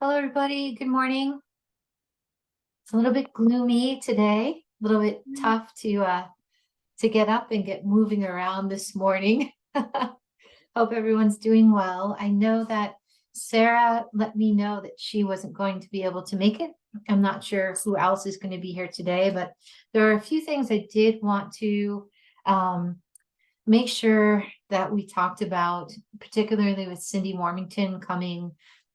Hello, everybody. Good morning. It's a little bit gloomy today, a little bit tough to get up and get moving around this morning. Hope everyone's doing well. I know that Sarah let me know that she wasn't going to be able to make it. I'm not sure who else is going to be here today, but there are a few things I did want to um, make sure that we talked about, particularly with Cindy Warmington coming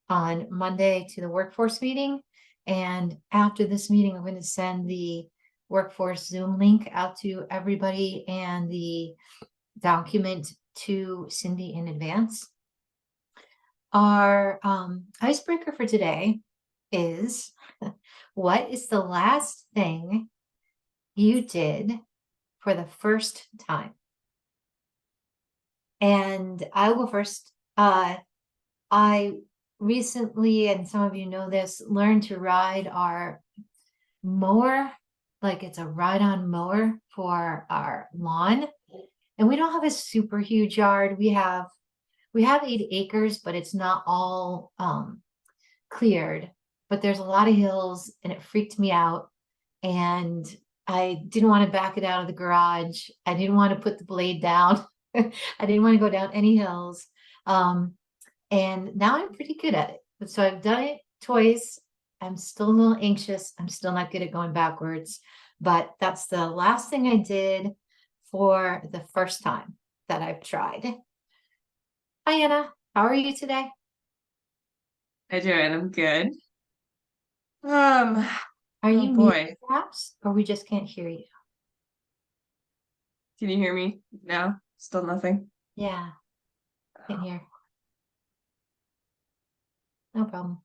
on Monday to the workforce meeting. And after this meeting, I'm going to send the workforce Zoom link out to everybody and the document to Cindy in advance. Our icebreaker for today is what is the last thing you did for the first time? And I'll go first. I recently, and some of you know this, learned to ride our mower, like it's a ride-on mower for our lawn. And we don't have a super huge yard. We have 8 acres, but it's not all cleared. But there's a lot of hills, and it freaked me out. And I didn't want to back it out of the garage. I didn't want to put the blade down. I didn't want to go down any hills. And now I'm pretty good at it. So I've done it twice. I'm still a little anxious. I'm still not good at going backwards, but that's the last thing I did for the first time that I've tried. Hi, Anna. How are you today? I do it. I'm good. Are Oh you boy. muted perhaps, or we just can't hear you? Can you hear me now? Still nothing. Yeah, can't hear. No problem.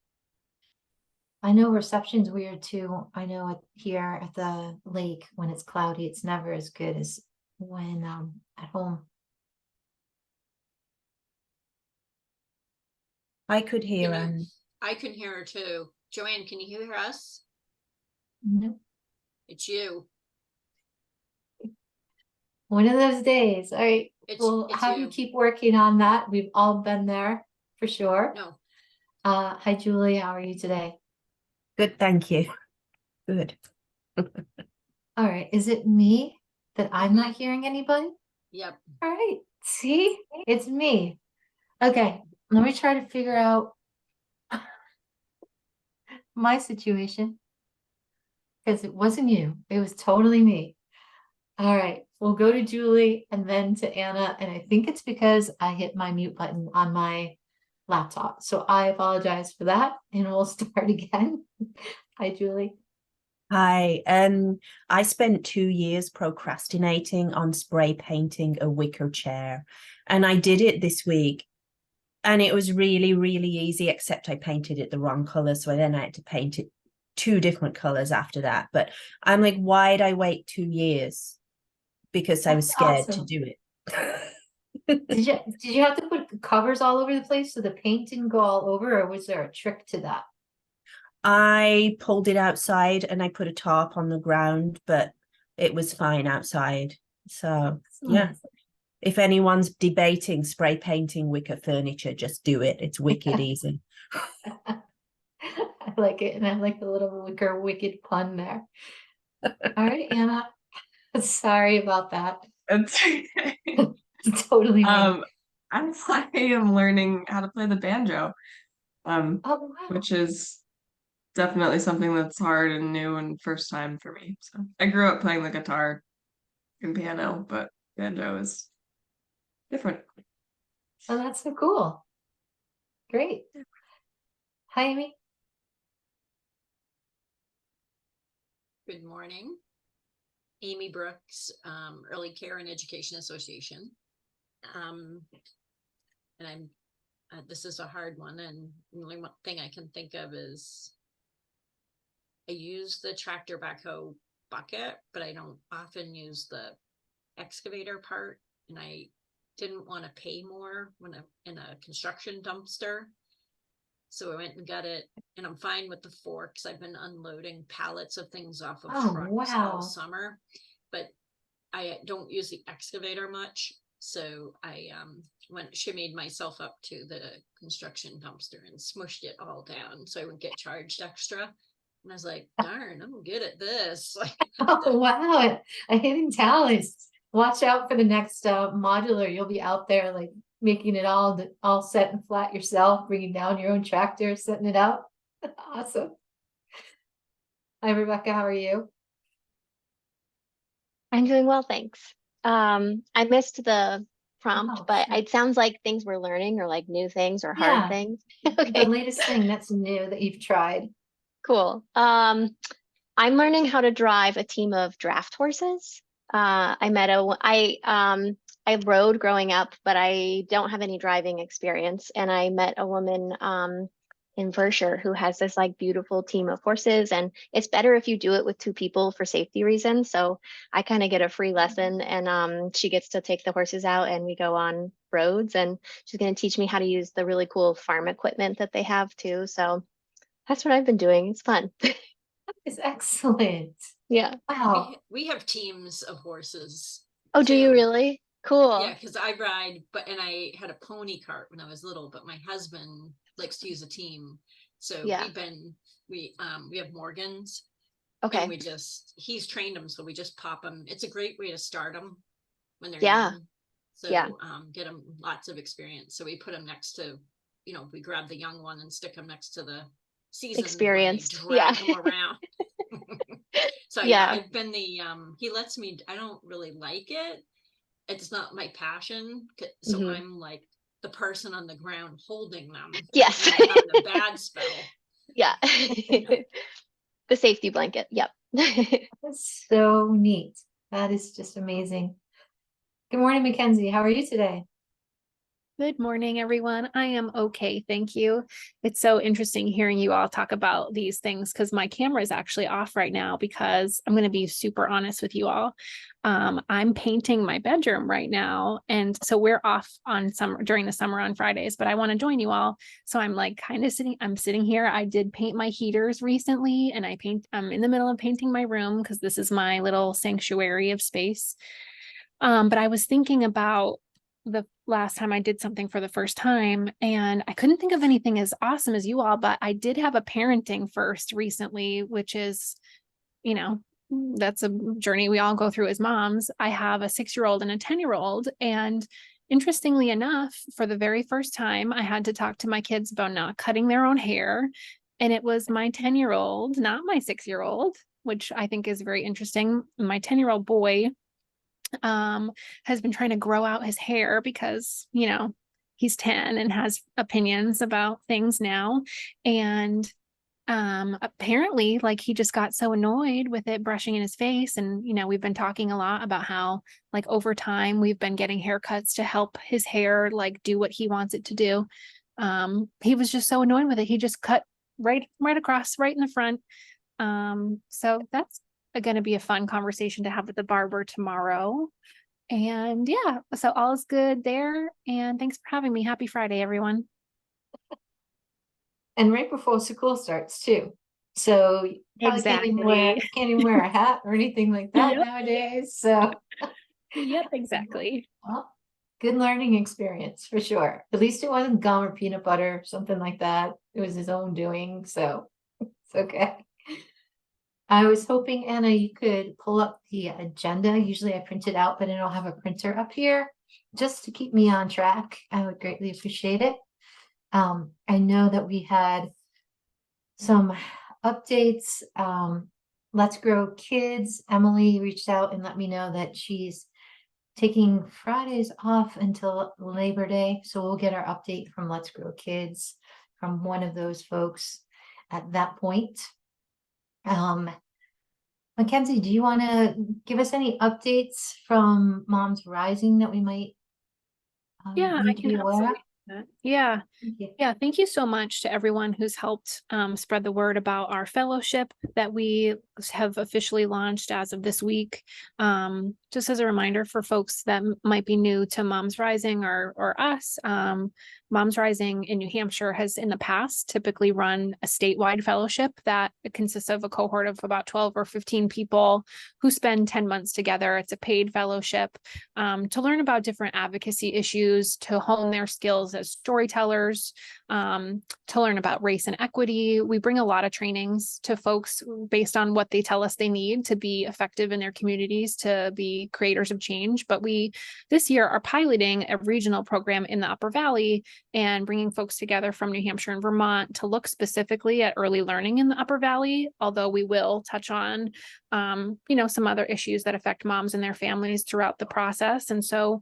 I know reception's weird too. I know it here at the lake when it's cloudy, it's never as good as when at home. I could hear Can you- I can hear her too. Joanne, can you hear us? No. It's you. One of those days. All right. We'll It's have you you. keep working on that. We've all been there for sure. No. Hi, Julie. How are you today? Good, thank you. Good. All right. Is it me that I'm not hearing anybody? Yep. All right. See, it's me. Okay. Let me try to figure out my situation because it wasn't you. It was totally me. All right. We'll go to Julie and then to Anna. And I think it's because I hit my mute button on my laptop. So I apologize for that. And we'll start again. Hi, Julie. Hi. I spent 2 years procrastinating on spray painting a wicker chair, and I did it this week. And it was really, really easy, except I painted it the wrong color. So then I had to paint it 2 different colors after that. But I'm like, why'd I wait 2 years? Because I was That's scared to awesome. do it. Did you have to put covers all over the place so the paint didn't go all over, or was there a trick to that? I pulled it outside and I put a tarp on the ground, but it was fine outside. So, yeah. If anyone's debating spray painting wicker furniture, just do it. It's wicked easy. I like it, and I like the little wicked pun there. All right, Anna. Sorry about that. It's okay. It's totally me. I am learning how to play the banjo. Oh, wow. Which is definitely something that's hard and new and first time for me. So I grew up playing the guitar and piano, but banjo is different. Oh, that's so cool. Great. Hi, Amy. Good morning. Amy Brooks, Early Care and Education Association. And I'm this is a hard one, and the only one thing I can think of is I use the tractor backhoe bucket, but I don't often use the excavator part, and I didn't want to pay more when in a construction dumpster. So I went and got it, and I'm fine with the forks. I've been unloading pallets of things off of Oh, trucks wow. all summer, but I don't use the excavator much. So I shimmied myself up to the construction dumpster and smushed it all down so I would get charged extra. And I was like, darn, I'm good at this. Oh, wow. A hidden talent. Watch out for the next modular. You'll be out there like making it all set and flat yourself, bringing down your own tractor, setting it up. Awesome. Hi, Rebecca. How are you? I'm doing well, thanks. I missed the prompt, Oh, but sure. it sounds like things we're learning or like new things or hard Yeah. things. The Okay, latest thing that's new that you've tried. cool. I'm learning how to drive a team of draft horses. I rode growing up, but I don't have any driving experience. And I met a woman in Vershire who has this like beautiful team of horses, and it's better if you do it with two people for safety reasons. So I kind of get a free lesson, and she gets to take the horses out, and we go on roads, and she's going to teach me how to use the really cool farm equipment that they have too. So that's what I've been doing. It's fun. It's excellent. Yeah. Wow. We have teams of horses. Oh, do you too. really? Cool. Yeah, because I ride, and I had a pony cart when I was little, but my husband likes to use a team. So Yeah. we have Morgans. Okay. And he's trained them, so we just pop them. It's a great way to start them when they're Yeah. young. So Yeah. Get them lots of experience. So we put them next to, we grab the young one and stick them next to the seasoned Experienced. one. They Yeah. drag them around. So Yeah. I've been he lets me, I don't really like it. It's not my passion. So Mhm. I'm like the person on the ground holding them. Yes. When they're having a bad spell. Yeah. The safety blanket. Yep. That's so neat. That is just amazing. Good morning, Mackenzie. How are you today? Good morning, everyone. I am okay, thank you. It's so interesting hearing you all talk about these things because my camera is actually off right now because I'm going to be super honest with you all. I'm painting my bedroom right now, and so we're off on during the summer on Fridays, but I want to join you all. So I'm like kind of I'm sitting here. I did paint my heaters recently, and I'm in the middle of painting my room because this is my little sanctuary of space. But I was thinking about the last time I did something for the first time, and I couldn't think of anything as awesome as you all, but I did have a parenting first recently, which is, that's a journey we all go through as moms. I have a 6-year-old and a 10-year-old. And interestingly enough, for the very first time, I had to talk to my kids about not cutting their own hair. And it was my 10-year-old, not my 6-year-old, which I think is very interesting. My 10-year-old boy has been trying to grow out his hair because, he's 10 and has opinions about things now. And apparently like he just got so annoyed with it brushing in his face. And, we've been talking a lot about how like over time we've been getting haircuts to help his hair like do what he wants it to do. He was just so annoyed with it. He just cut right across, right in the front. So that's going to be a fun conversation to have with the barber tomorrow. And yeah, so all is good there. And thanks for having me. Happy Friday, everyone. And right before school starts too. So you probably can't even wear a hat or anything like that Yep. nowadays. So Yep, exactly. well, good learning experience for sure. At least it wasn't gum or peanut butter, something like that. It was his own doing. So it's okay. I was hoping, Anna, you could pull up the agenda. Usually I print it out, but I don't have a printer up here just to keep me on track. I would greatly appreciate it. I know that we had some updates. Let's Grow Kids. Emily reached out and let me know that she's taking Fridays off until Labor Day. So we'll get our update from Let's Grow Kids from one of those folks at that point. Mackenzie, do you want to give us any updates from Moms Rising that we might Yeah, I need to can be aware of? absolutely. Yeah. Thank you. Yeah, thank you so much to everyone who's helped spread the word about our fellowship that we have officially launched as of this week. Just as a reminder for folks that might be new to Moms Rising or us, Moms Rising in New Hampshire has in the past typically run a statewide fellowship that consists of a cohort of about 12 or 15 people who spend 10 months together. It's a paid fellowship to learn about different advocacy issues, to hone their skills as storytellers, to learn about race and equity. We bring a lot of trainings to folks based on what they tell us they need to be effective in their communities, to be creators of change. But we this year are piloting a regional program in the Upper Valley and bringing folks together from New Hampshire and Vermont to look specifically at early learning in the Upper Valley, although we will touch on some other issues that affect moms and their families throughout the process. And so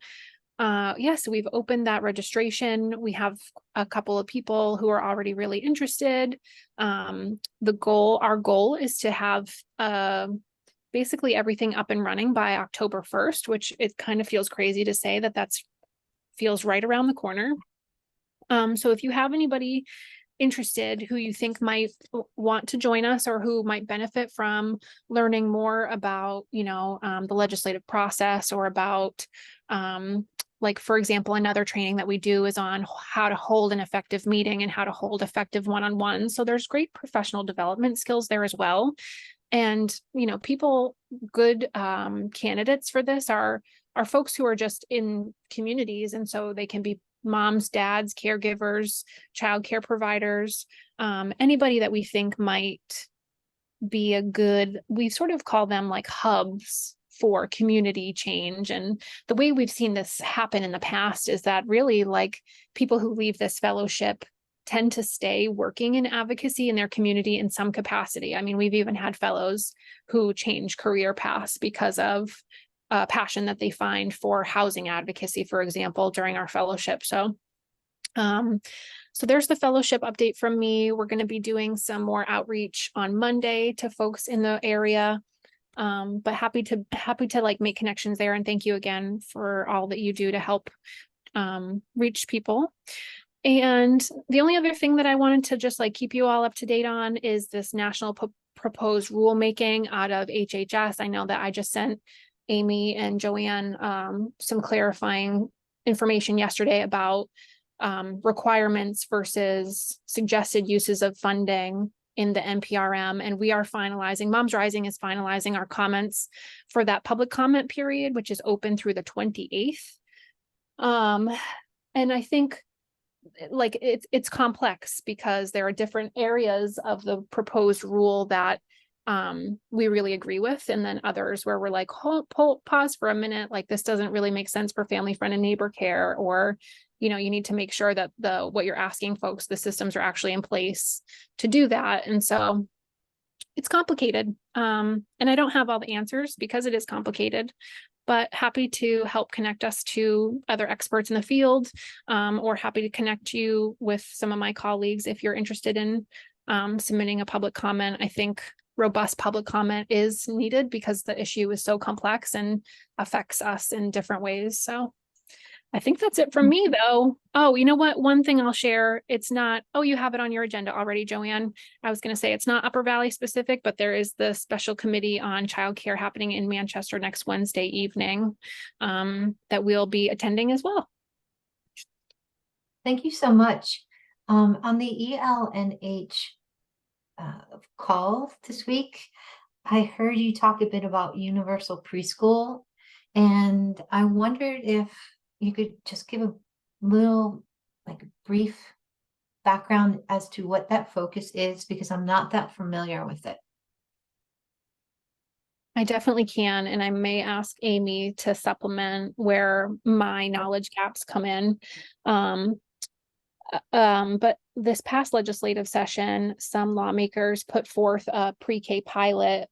so we've opened that registration. We have a couple of people who are already really interested. Our goal is to have basically everything up and running by October 1st, which it kind of feels crazy to say that feels right around the corner. So if you have anybody interested who you think might want to join us or who might benefit from learning more about, the legislative process, or about, for example, another training that we do is on how to hold an effective meeting and how to hold effective one-on-ones. So there's great professional development skills there as well. And, good candidates for this are folks who are just in communities. And so they can be moms, dads, caregivers, childcare providers, anybody that we think might be we sort of call them like hubs for community change. And the way we've seen this happen in the past is that really, like, people who leave this fellowship tend to stay working in advocacy in their community in some capacity. I mean, we've even had fellows who change career paths because of passion that they find for housing advocacy, for example, during our fellowship. So there's the fellowship update from me. We're going to be doing some more outreach on Monday to folks in the area. But happy to like make connections there. And thank you again for all that you do to help reach people. And the only other thing that I wanted to just keep you all up to date on is this national proposed rulemaking out of HHS. I know that I just sent Amy and Joanne some clarifying information yesterday about requirements versus suggested uses of funding in the NPRM. And we are Moms Rising is finalizing our comments for that public comment period, which is open through the 28th. And I think it's complex because there are different areas of the proposed rule that we really agree with, and then others where we're like, pause for a minute, this doesn't really make sense for family, friend, and neighbor care, or you need to make sure that what you're asking folks, the systems are actually in place to do that. And so it's complicated, and I don't have all the answers because it is complicated, but happy to help connect us to other experts in the field, or happy to connect you with some of my colleagues if you're interested in submitting a public comment. I think robust public comment is needed because the issue is so complex and affects us in different ways. So I think that's it from me, though. Oh, you know what? One thing I'll share, it's not, you have it on your agenda already, Joanne. I was going to say it's not Upper Valley specific, but there is the special committee on childcare happening in Manchester next Wednesday evening that we'll be attending as well. Thank you so much. On the ELNH call this week, I heard you talk a bit about universal preschool, and I wondered if you could just give a little brief background as to what that focus is, because I'm not that familiar with it. I definitely can, and I may ask Amy to supplement where my knowledge gaps come in. But this past legislative session, some lawmakers put forth a pre-K pilot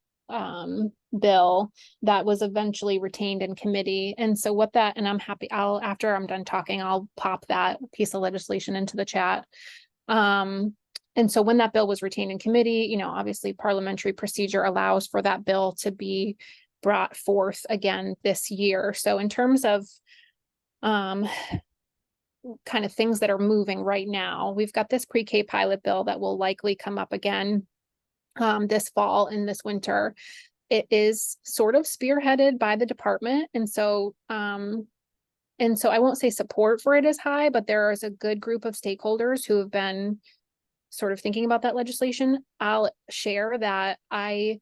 bill that was eventually retained in committee. And so and I'm happy, after I'm done talking, I'll pop that piece of legislation into the chat. And so when that bill was retained in committee, obviously parliamentary procedure allows for that bill to be brought forth again this year. So in terms of kind of things that are moving right now. We've got this pre-K pilot bill that will likely come up again this fall and this winter. It is sort of spearheaded by the department. And so I won't say support for it is high, but there is a good group of stakeholders who have been sort of thinking about that legislation. I'll share that I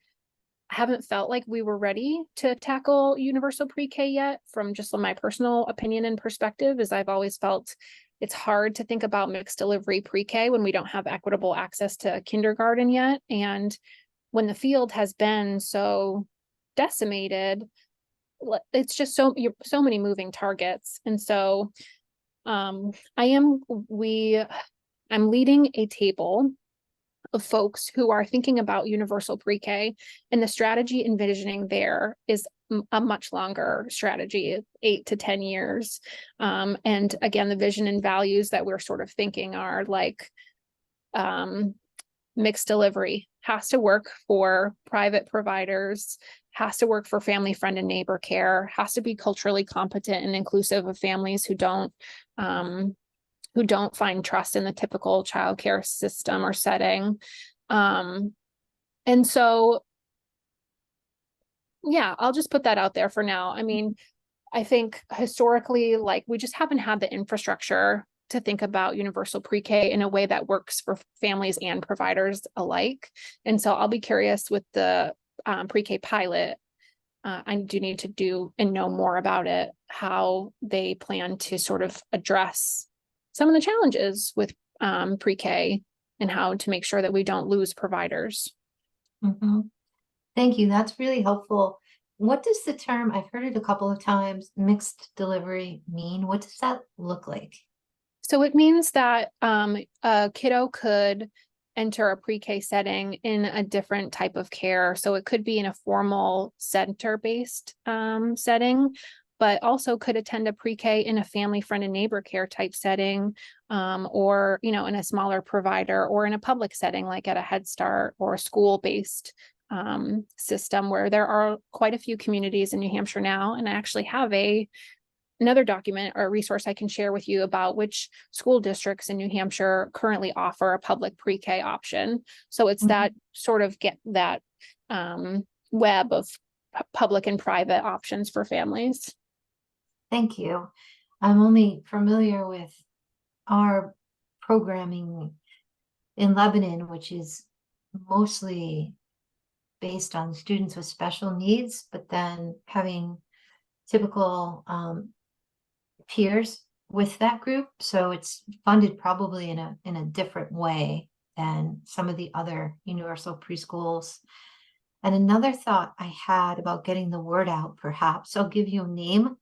haven't felt like we were ready to tackle universal pre-K yet, from just my personal opinion and perspective, is I've always felt it's hard to think about mixed delivery pre-K when we don't have equitable access to kindergarten yet. And when the field has been so decimated, it's just so many moving targets. And so I'm leading a table of folks who are thinking about universal pre-K, and the strategy envisioning there is a much longer strategy, 8 to 10 years. And again, the vision and values that we're sort of thinking are like, mixed delivery has to work for private providers, has to work for family, friend, and neighbor care, has to be culturally competent and inclusive of families who don't find trust in the typical childcare system or setting. And so, yeah, I'll just put that out there for now. I mean, I think historically, like, we just haven't had the infrastructure to think about universal pre-K in a way that works for families and providers alike. And so I'll be curious with the pre-K pilot. I do need to do and know more about it, how they plan to sort of address some of the challenges with pre-K and how to make sure that we don't lose providers. Mm-hmm. Thank you. That's really helpful. What does the term, I've heard it a couple of times, mixed delivery mean? What does that look like? So it means that a kiddo could enter a pre-K setting in a different type of care. So it could be in a formal center-based setting, but also could attend a pre-K in a family, friend, and neighbor care type setting, or, in a smaller provider, or in a public setting, like at a Head Start or a school-based system, where there are quite a few communities in New Hampshire now. And I actually have another document or a resource I can share with you about which school districts in New Hampshire currently offer a public pre-K option. So it's that sort of get that web of public and private options for families. Thank you. I'm only familiar with our programming in Lebanon, which is mostly based on students with special needs, but then having typical peers with that group. So it's funded probably in a different way than some of the other universal preschools. And another thought I had about getting the word out, perhaps I'll give you a name.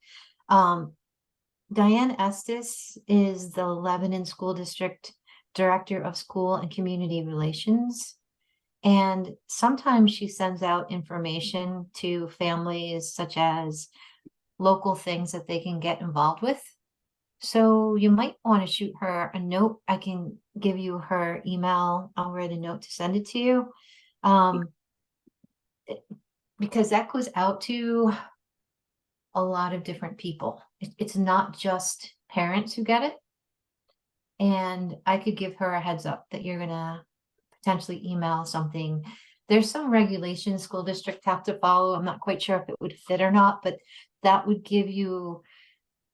Diane Estes is the Lebanon School District Director of School and Community Relations. And sometimes she sends out information to families, such as local things that they can get involved with. So you might want to shoot her a note. I can give you her email. I'll write a note to send it to you. Because that goes out to a lot of different people. It's not just parents who get it. And I could give her a heads up that you're gonna potentially email something. There's some regulations school districts have to follow. I'm not quite sure if it would fit or not, but that would give you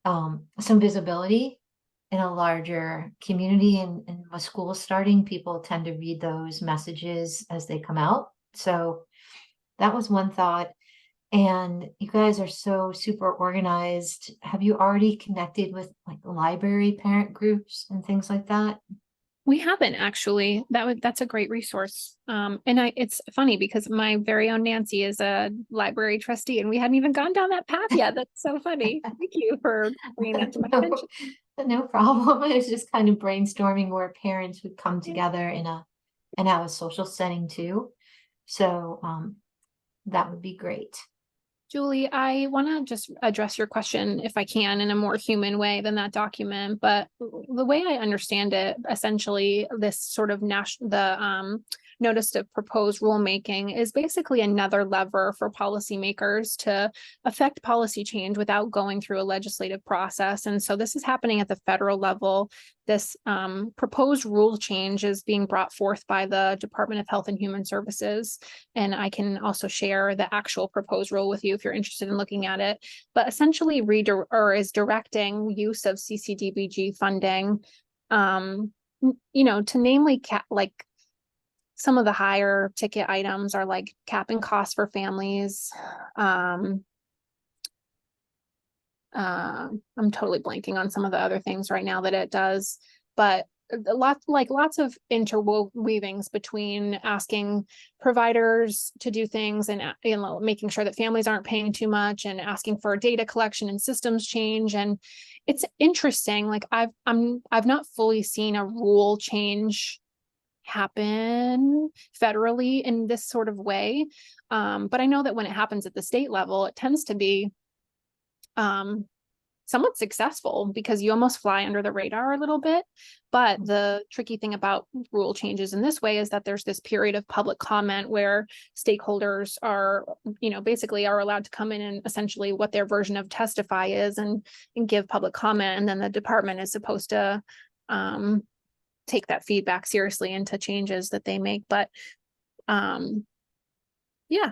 some visibility in a larger community. And with school starting, people tend to read those messages as they come out. So that was one thought. And you guys are so super organized. Have you already connected with like library parent groups and things like that? We haven't actually. That's a great resource. And it's funny because my very own Nancy is a library trustee, and we hadn't even gone down that path yet. That's so funny. Thank you for bringing that to my attention. No problem. It was just kind of brainstorming where parents would come together and have a social setting too. So that would be great. Julie, I want to just address your question, if I can, in a more human way than that document. But the way I understand it, essentially, this sort of notice of proposed rulemaking is basically another lever for policymakers to affect policy change without going through a legislative process. And so this is happening at the federal level. This proposed rule change is being brought forth by the Department of Health and Human Services. And I can also share the actual proposed rule with you if you're interested in looking at it. But essentially is directing use of CCDBG funding, to namely like some of the higher ticket items are like capping costs for families. I'm totally blanking on some of the other things right now that it does, but lots of interweavings between asking providers to do things and making sure that families aren't paying too much, and asking for data collection and systems change. And it's interesting, like I've not fully seen a rule change happen federally in this sort of way, but I know that when it happens at the state level, it tends to be somewhat successful because you almost fly under the radar a little bit. But the tricky thing about rule changes in this way is that there's this period of public comment where stakeholders are, basically are allowed to come in and essentially what their version of testify is and give public comment. And then the department is supposed to take that feedback seriously into changes that they make. But yeah,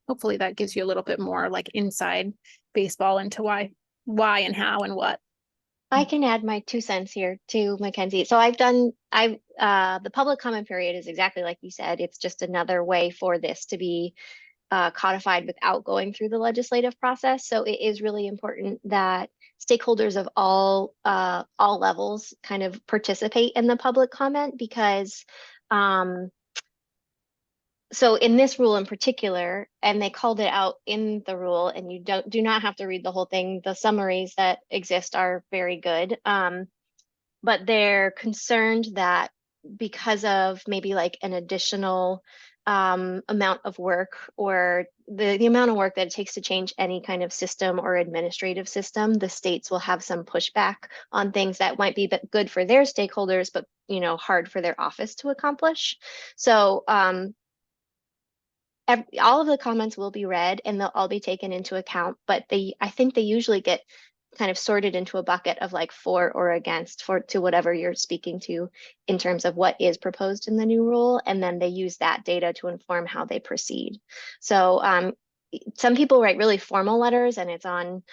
hopefully that gives you a little bit more like inside baseball into why and how and what. I can add my 2 cents here too, Mackenzie. So the public comment period is exactly like you said. It's just another way for this to be codified without going through the legislative process. So it is really important that stakeholders of all levels kind of participate in the public comment, because so in this rule in particular, and they called it out in the rule, and you do not have to read the whole thing. The summaries that exist are very good. But they're concerned that because of maybe like an additional amount of work, or the amount of work that it takes to change any kind of system or administrative system, the states will have some pushback on things that might be good for their stakeholders, but hard for their office to accomplish. So all of the comments will be read and they'll all be taken into account, but I think they usually get kind of sorted into a bucket of like for or against to whatever you're speaking to in terms of what is proposed in the new rule. And then they use that data to inform how they proceed. So some people write really formal letters, and it's on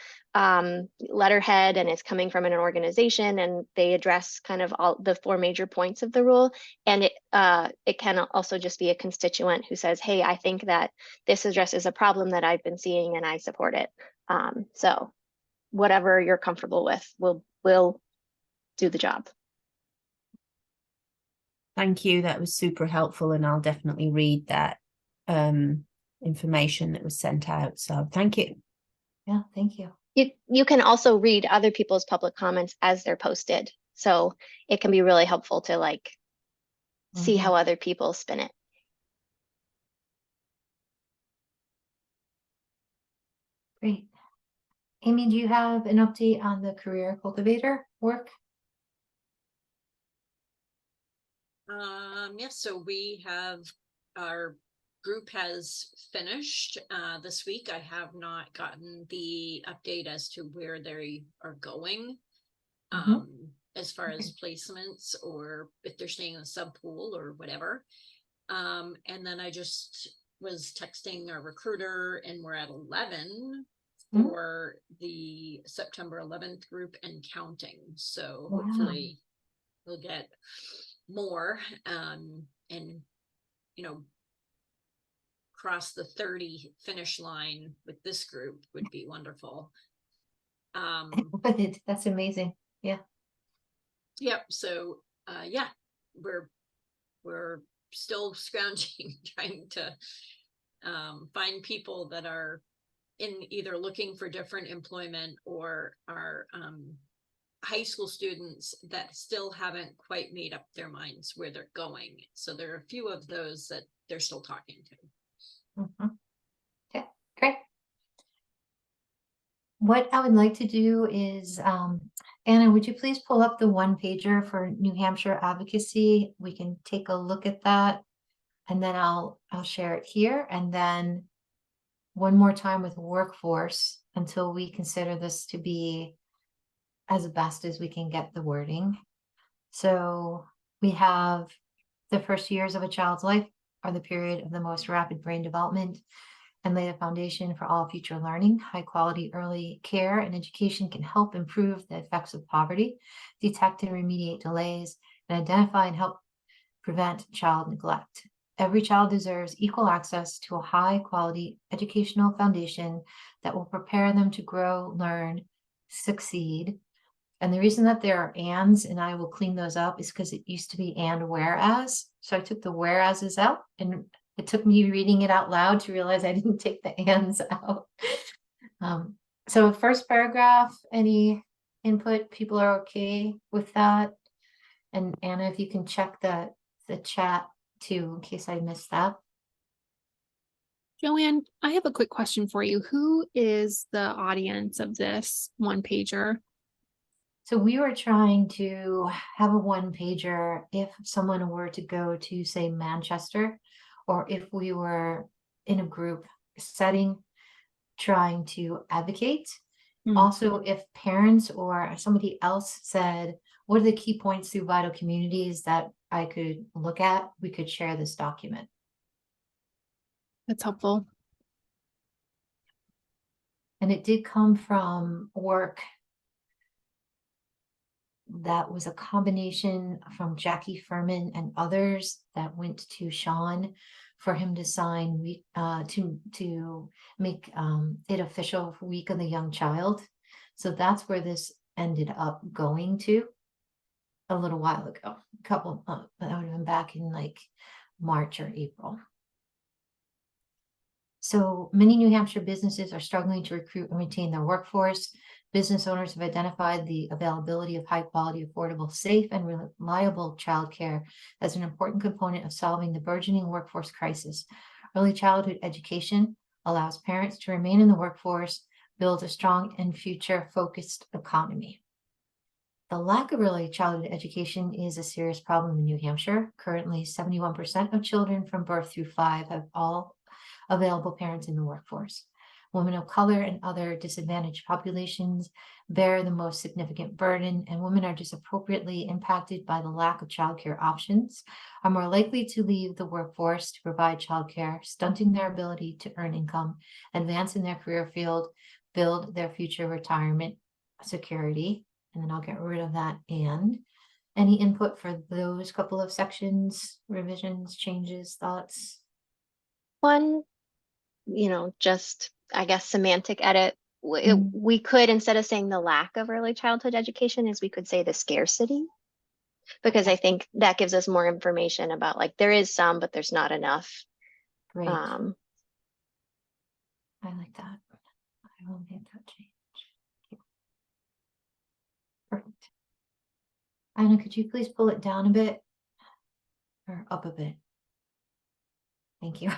letterhead, and it's coming from an organization, and they address kind of all the 4 major points of the rule. And it can also just be a constituent who says, hey, I think that this addresses a problem that I've been seeing and I support it. So whatever you're comfortable with will do the job. Thank you. That was super helpful, and I'll definitely read that information that was sent out. So thank you. Yeah, thank you. You can also read other people's public comments as they're posted. So it can be really helpful to like see how other people spin it. Great. Amy, do you have an update on the career cultivator work? Yes, so our group has finished this week. I have not gotten the update as to where they are going as far as placements, or if they're staying in a sub pool or whatever. And then I just was texting our recruiter, and we're at 11 for the September 11th group and counting. So hopefully we'll get more and cross the 30 finish line with this group would be wonderful. That's amazing. Yeah. Yep. So yeah, we're still scrounging, trying to find people that are either looking for different employment or are high school students that still haven't quite made up their minds where they're going. So there are a few of those that they're still talking to. Okay, great. What I would like to do is, Anna, would you please pull up the 1-pager for New Hampshire advocacy? We can take a look at that. and then I'll share it here, and then one more time with workforce until we consider this to be as best as we can get the wording. So we have the first years of a child's life are the period of the most rapid brain development and lay the foundation for all future learning. High quality early care and education can help improve the effects of poverty, detect and remediate delays, and identify and help prevent child neglect. Every child deserves equal access to a high quality educational foundation that will prepare them to grow, learn, succeed. And the reason that there are ands, and I will clean those up, is because it used to be and whereas. So I took the whereases out, and it took me reading it out loud to realize I didn't take the ands out. So first paragraph, any input? People are okay with that? And Anna, if you can check the chat too, in case I missed that. Joanne, I have a quick question for you. Who is the audience of this one pager? So we were trying to have a one pager if someone were to go to, say, Manchester, or if we were in a group setting trying to advocate. Also, if parents or somebody else said, what are the key points through Vital Communities that I could look at, we could share this document. That's helpful. And it did come from work that was a combination from Jackie Furman and others that went to Sean for him to sign to make it official for Week of the Young Child. So that's where this ended up going to a little while ago, a couple of months, that would have been back in like March or April. So many New Hampshire businesses are struggling to recruit and retain their workforce. Business owners have identified the availability of high quality, affordable, safe, and reliable childcare as an important component of solving the burgeoning workforce crisis. Early childhood education allows parents to remain in the workforce, build a strong and future-focused economy. The lack of early childhood education is a serious problem in New Hampshire. Currently, 71% of children from birth through 5 have all available parents in the workforce. Women of color and other disadvantaged populations bear the most significant burden, and women are disproportionately impacted by the lack of childcare options, are more likely to leave the workforce to provide childcare, stunting their ability to earn income, advance in their career field, build their future retirement security. And then I'll get rid of that. And any input for those couple of sections, revisions, changes, thoughts? One, just, I guess, semantic edit. We could, instead of saying the lack of early childhood education, we could say the scarcity, because I think that gives us more information about, like, there is some, but there's not enough. Great. I like that. I will make that change. Perfect. Anna, could you please pull it down a bit or up a bit? Thank you.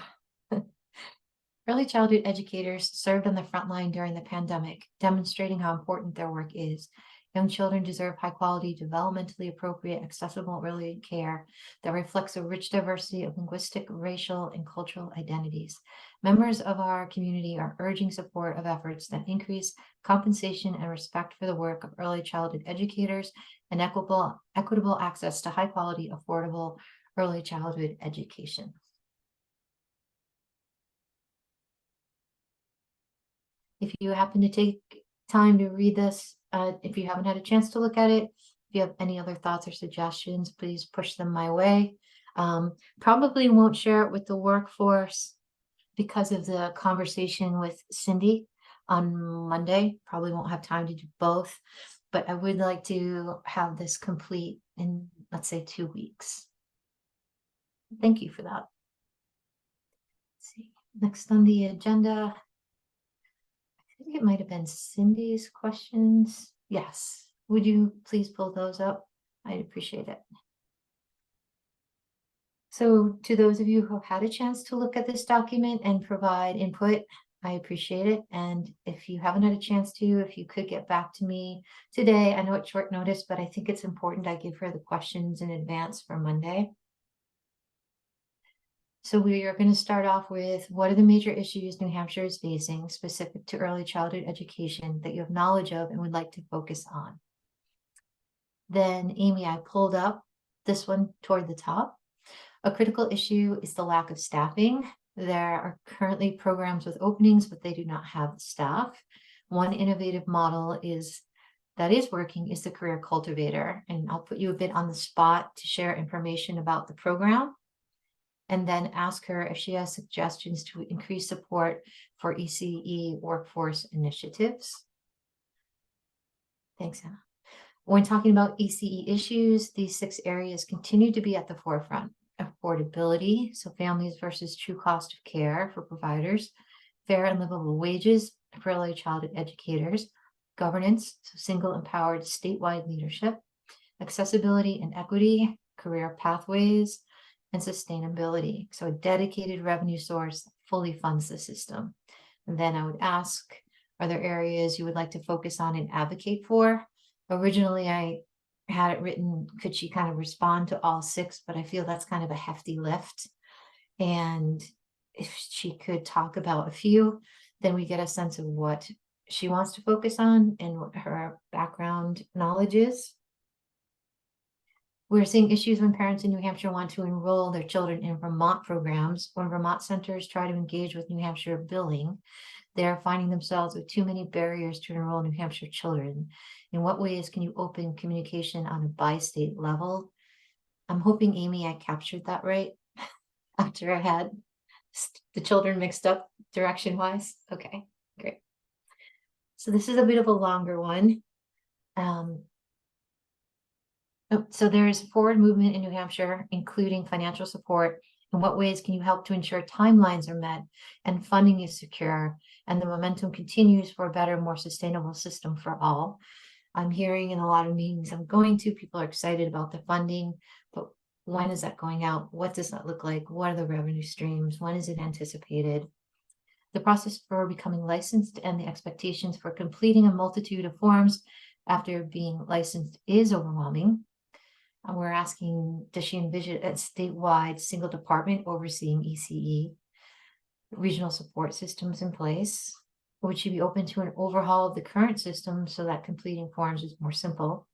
Early childhood educators served on the front line during the pandemic, demonstrating how important their work is. Young children deserve high quality, developmentally appropriate, accessible early care that reflects a rich diversity of linguistic, racial, and cultural identities. Members of our community are urging support of efforts that increase compensation and respect for the work of early childhood educators and equitable access to high quality, affordable early childhood education. If you happen to take time to read this, if you haven't had a chance to look at it, if you have any other thoughts or suggestions, please push them my way. Probably won't share it with the workforce because of the conversation with Cindy on Monday. Probably won't have time to do both, but I would like to have this complete in, let's say, 2 weeks. Thank you for that. Let's see, next on the agenda, I think it might have been Cindy's questions. Yes. Would you please pull those up? I'd appreciate it. So to those of you who have had a chance to look at this document and provide input, I appreciate it. And if you haven't had a chance to, if you could get back to me today, I know it's short notice, but I think it's important I give her the questions in advance for Monday. So we are going to start off with, what are the major issues New Hampshire is facing specific to early childhood education that you have knowledge of and would like to focus on? Then, Amy, I pulled up this one toward the top. A critical issue is the lack of staffing. There are currently programs with openings, but they do not have the staff. One innovative model that is working is the career cultivator. And I'll put you a bit on the spot to share information about the program, and then ask her if she has suggestions to increase support for ECE workforce initiatives. Thanks, Anna. When talking about ECE issues, these 6 areas continue to be at the forefront. Affordability, so families versus true cost of care for providers, fair and livable wages for early childhood educators, governance, so single empowered statewide leadership, accessibility and equity, career pathways, and sustainability. So a dedicated revenue source that fully funds the system. And then I would ask, are there areas you would like to focus on and advocate for? Originally, I had it written, could she kind of respond to all 6, but I feel that's kind of a hefty lift. And if she could talk about a few, then we get a sense of what she wants to focus on and what her background knowledge is. We're seeing issues when parents in New Hampshire want to enroll their children in Vermont programs. When Vermont centers try to engage with New Hampshire billing, they're finding themselves with too many barriers to enroll New Hampshire children. In what ways can you open communication on a bi-state level? I'm hoping, Amy, I captured that right after I had the children mixed up direction-wise. Okay, great. So this is a bit of a longer one. So there's forward movement in New Hampshire, including financial support. In what ways can you help to ensure timelines are met and funding is secure and the momentum continues for a better, more sustainable system for all? I'm hearing in a lot of meetings I'm going to, people are excited about the funding, but when is that going out? What does that look like? What are the revenue streams? When is it anticipated? The process for becoming licensed and the expectations for completing a multitude of forms after being licensed is overwhelming. And we're asking, does she envision a statewide single department overseeing ECE, regional support systems in place? Would she be open to an overhaul of the current system so that completing forms is more simple?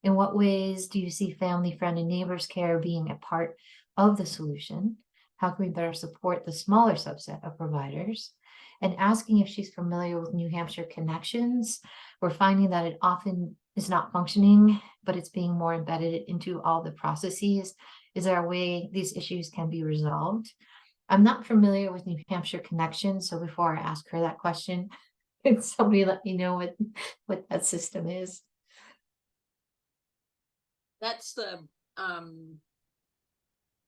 In what ways do you see family, friend, and neighbors care being a part of the solution? How can we better support the smaller subset of providers? And asking if she's familiar with New Hampshire Connections. We're finding that it often is not functioning, but it's being more embedded into all the processes. Is there a way these issues can be resolved? I'm not familiar with New Hampshire Connections, so before I ask her that question, can somebody let me know what that system is? That's the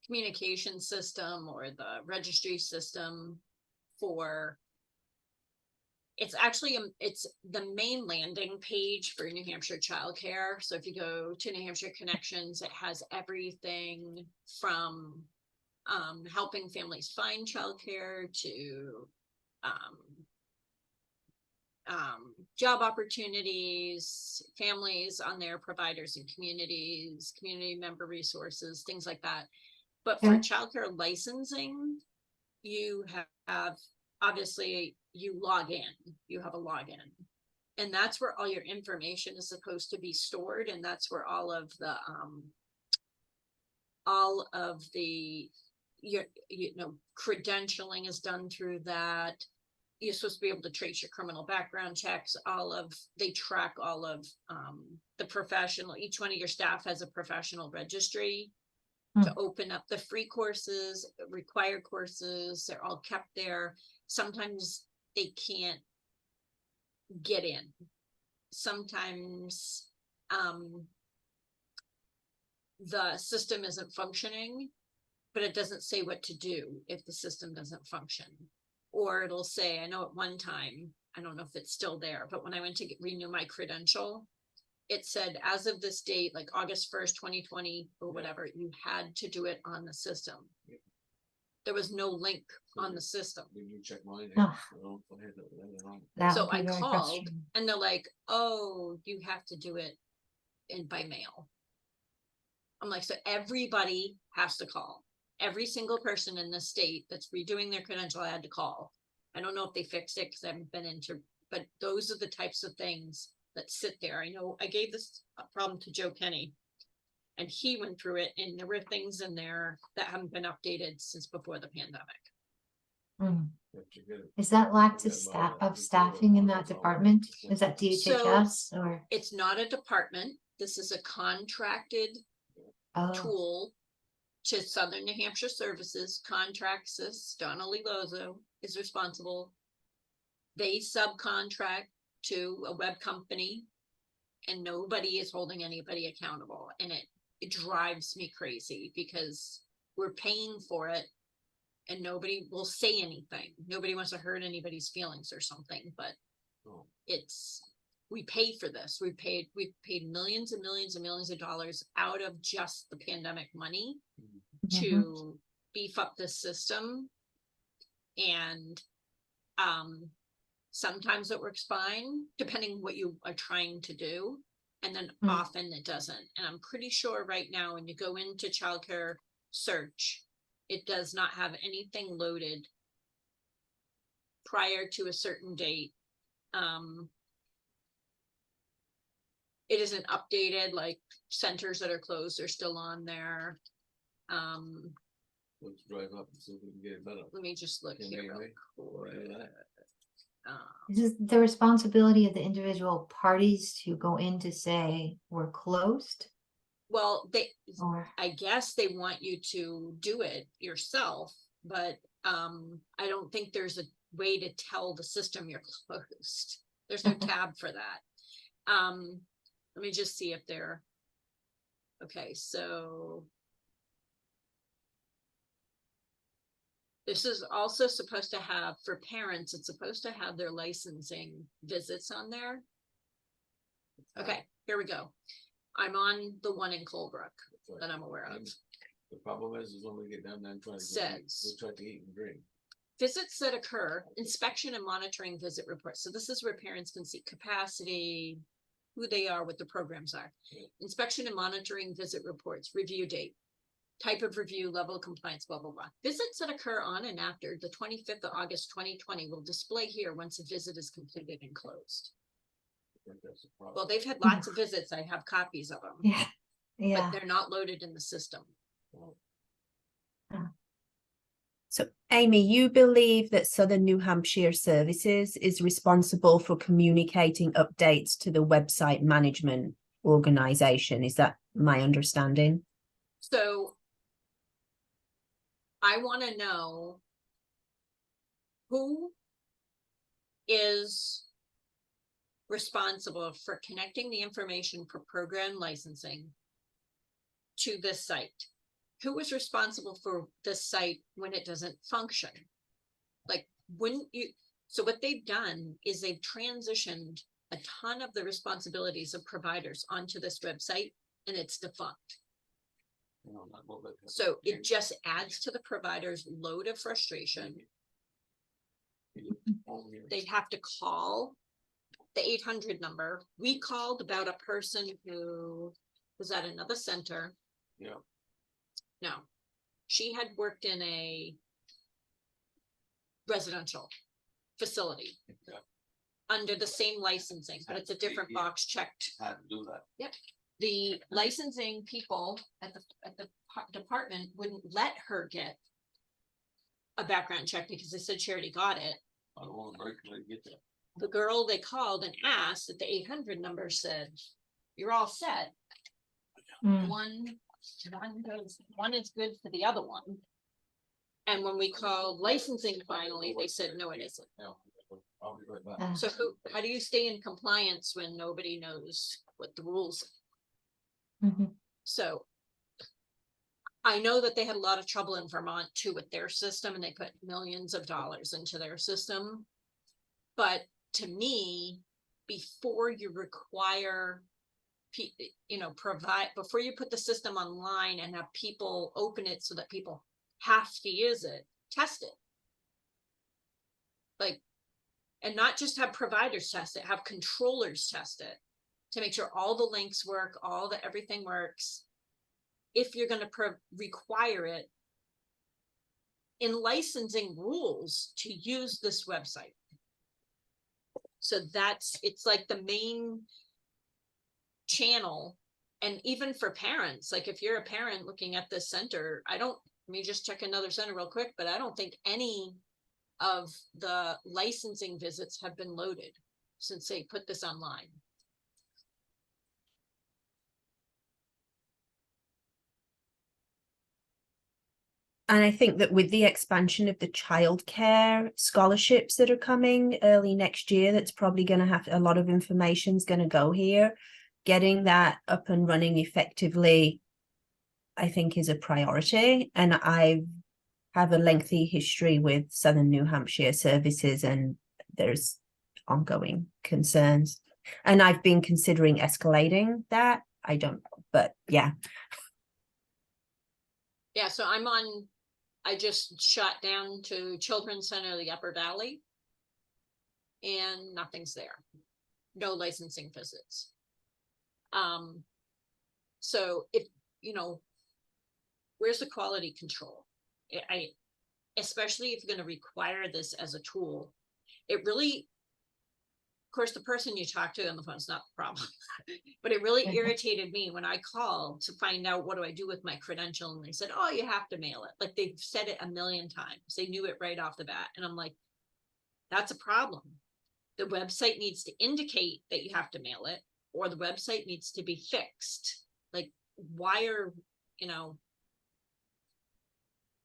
communication system or the registry system for, it's actually it's the main landing page for New Hampshire childcare. So if you go to New Hampshire Connections, it has everything from helping families find childcare to job opportunities, families on their providers and communities, community member resources, things like that. But for childcare licensing, you have obviously you log in, you have a login, and that's where all your information is supposed to be stored, and that's where all of the you know credentialing is done through that. You're supposed to be able to trace your criminal background checks, they track all of the professional, each one of your staff has a professional registry to open up the free courses, required courses, they're all kept there. Sometimes they can't get in. Sometimes the system isn't functioning, but it doesn't say what to do if the system doesn't function. Or it'll say, I know at one time, I don't know if it's still there, but when I went to renew my credential, it said, as of this date, like August 1st, 2020 or whatever, you had to do it on the system. There was no link on the system. So I called and they're like, oh, you have to do it by mail. I'm like, so everybody has to call. every single person in the state that's redoing their credential, I had to call. I don't know if they fixed it because I haven't been into, but those are the types of things that sit there. I know I gave this problem to Joe Kenny, and he went through it, and there were things in there that haven't been updated since before the pandemic. Mm. Is that lack of staffing in that department? Is that DHHS or? It's not a department. This is a contracted Oh, tool to Southern New Hampshire Services. Contracts this. Donnelly Lozo is responsible. They subcontract to a web company, and nobody is holding anybody accountable. And it drives me crazy because we're paying for it and nobody will say anything. Nobody wants to hurt anybody's feelings or something, but we pay for this. We've paid millions and millions and millions of dollars out of just the pandemic money to beef up this system. And sometimes it works fine, depending what you are trying to do. And then often it doesn't. And I'm pretty sure right now, when you go into childcare search, it does not have anything loaded prior to a certain date. It isn't updated, like centers that are closed are still on there. Let's drive up and see if we can get it better. Let me just look here real quick. is this the responsibility of the individual parties to go in to say we're closed? Well, Or I guess they want you to do it yourself, but I don't think there's a way to tell the system you're closed. There's no tab for that. Let me just see if they're okay. So this is also supposed to have, for parents, it's supposed to have their licensing visits on there. Okay, here we go. I'm on the one in Colebrook that I'm aware of. The problem is when we get down there and try to Says- we try to eat and drink. Visits that occur, inspection and monitoring visit reports. So this is where parents can see capacity, who they are, what the programs are. Inspection and monitoring visit reports, review date, type of review, level of compliance, blah, blah, blah. Visits that occur on and after the 25th of August, 2020 will display here once a visit is completed and closed. I think that's the problem. Well, they've had lots of visits. I have copies of them, yeah, but yeah. they're not loaded in the system. So, Amy, you believe that Southern New Hampshire Services is responsible for communicating updates to the website management organization. Is that my understanding? So I want to know who is responsible for connecting the information for program licensing to this site. Who is responsible for this site when it doesn't function? Like, wouldn't you? So what they've done is they've transitioned a ton of the responsibilities of providers onto this website, and it's defunct. You know, not what they- So it just adds to the provider's load of frustration. They'd have to call the 800 number. We called about a person who was at another center. Yeah. No, she had worked in a residential facility Yeah. under the same licensing, but it's a different Yeah. box checked. Had to do that. The licensing people at the department wouldn't let her get a background check because they said she already got it. I don't want to break till I get there. The girl they called and asked at the 800 number said, "You're all set. Mm. One is good for the other one." And when we called licensing finally, they said, "No, it isn't." Yeah, I'll be right back. So how do you stay in compliance when nobody knows what the rules are? Mhm. So I know that they had a lot of trouble in Vermont too with their system, and they put millions of dollars into their system. But to me, before you require, before you put the system online and have people open it so that people have to use it, test it. Like, and not just have providers test it, have controllers test it to make sure all the links work, everything works. If you're going to require it, in licensing rules to use this website. So it's like the main channel. And even for parents, like if you're a parent looking at this center, let me just check another center real quick, but I don't think any of the licensing visits have been loaded since they put this online. And I think that with the expansion of the childcare scholarships that are coming early next year, that's probably going to have a lot of information is going to go here. Getting that up and running effectively, I think, is a priority. And I have a lengthy history with Southern New Hampshire services, and there's ongoing concerns. And I've been considering escalating that. I don't know, but yeah. Yeah, so I just shot down to Children's Center of the Upper Valley, and nothing's there. No licensing visits. So if, where's the quality control? Especially if you're going to require this as a tool, it really, of course, the person you talk to on the phone is not the problem, but it really irritated me when I called to find out what do I do with my credential. And they said, oh, you have to mail it. Like they've said it a million times. They knew it right off the bat. And I'm like, that's a problem. The website needs to indicate that you have to mail it, or the website needs to be fixed. Like, why are,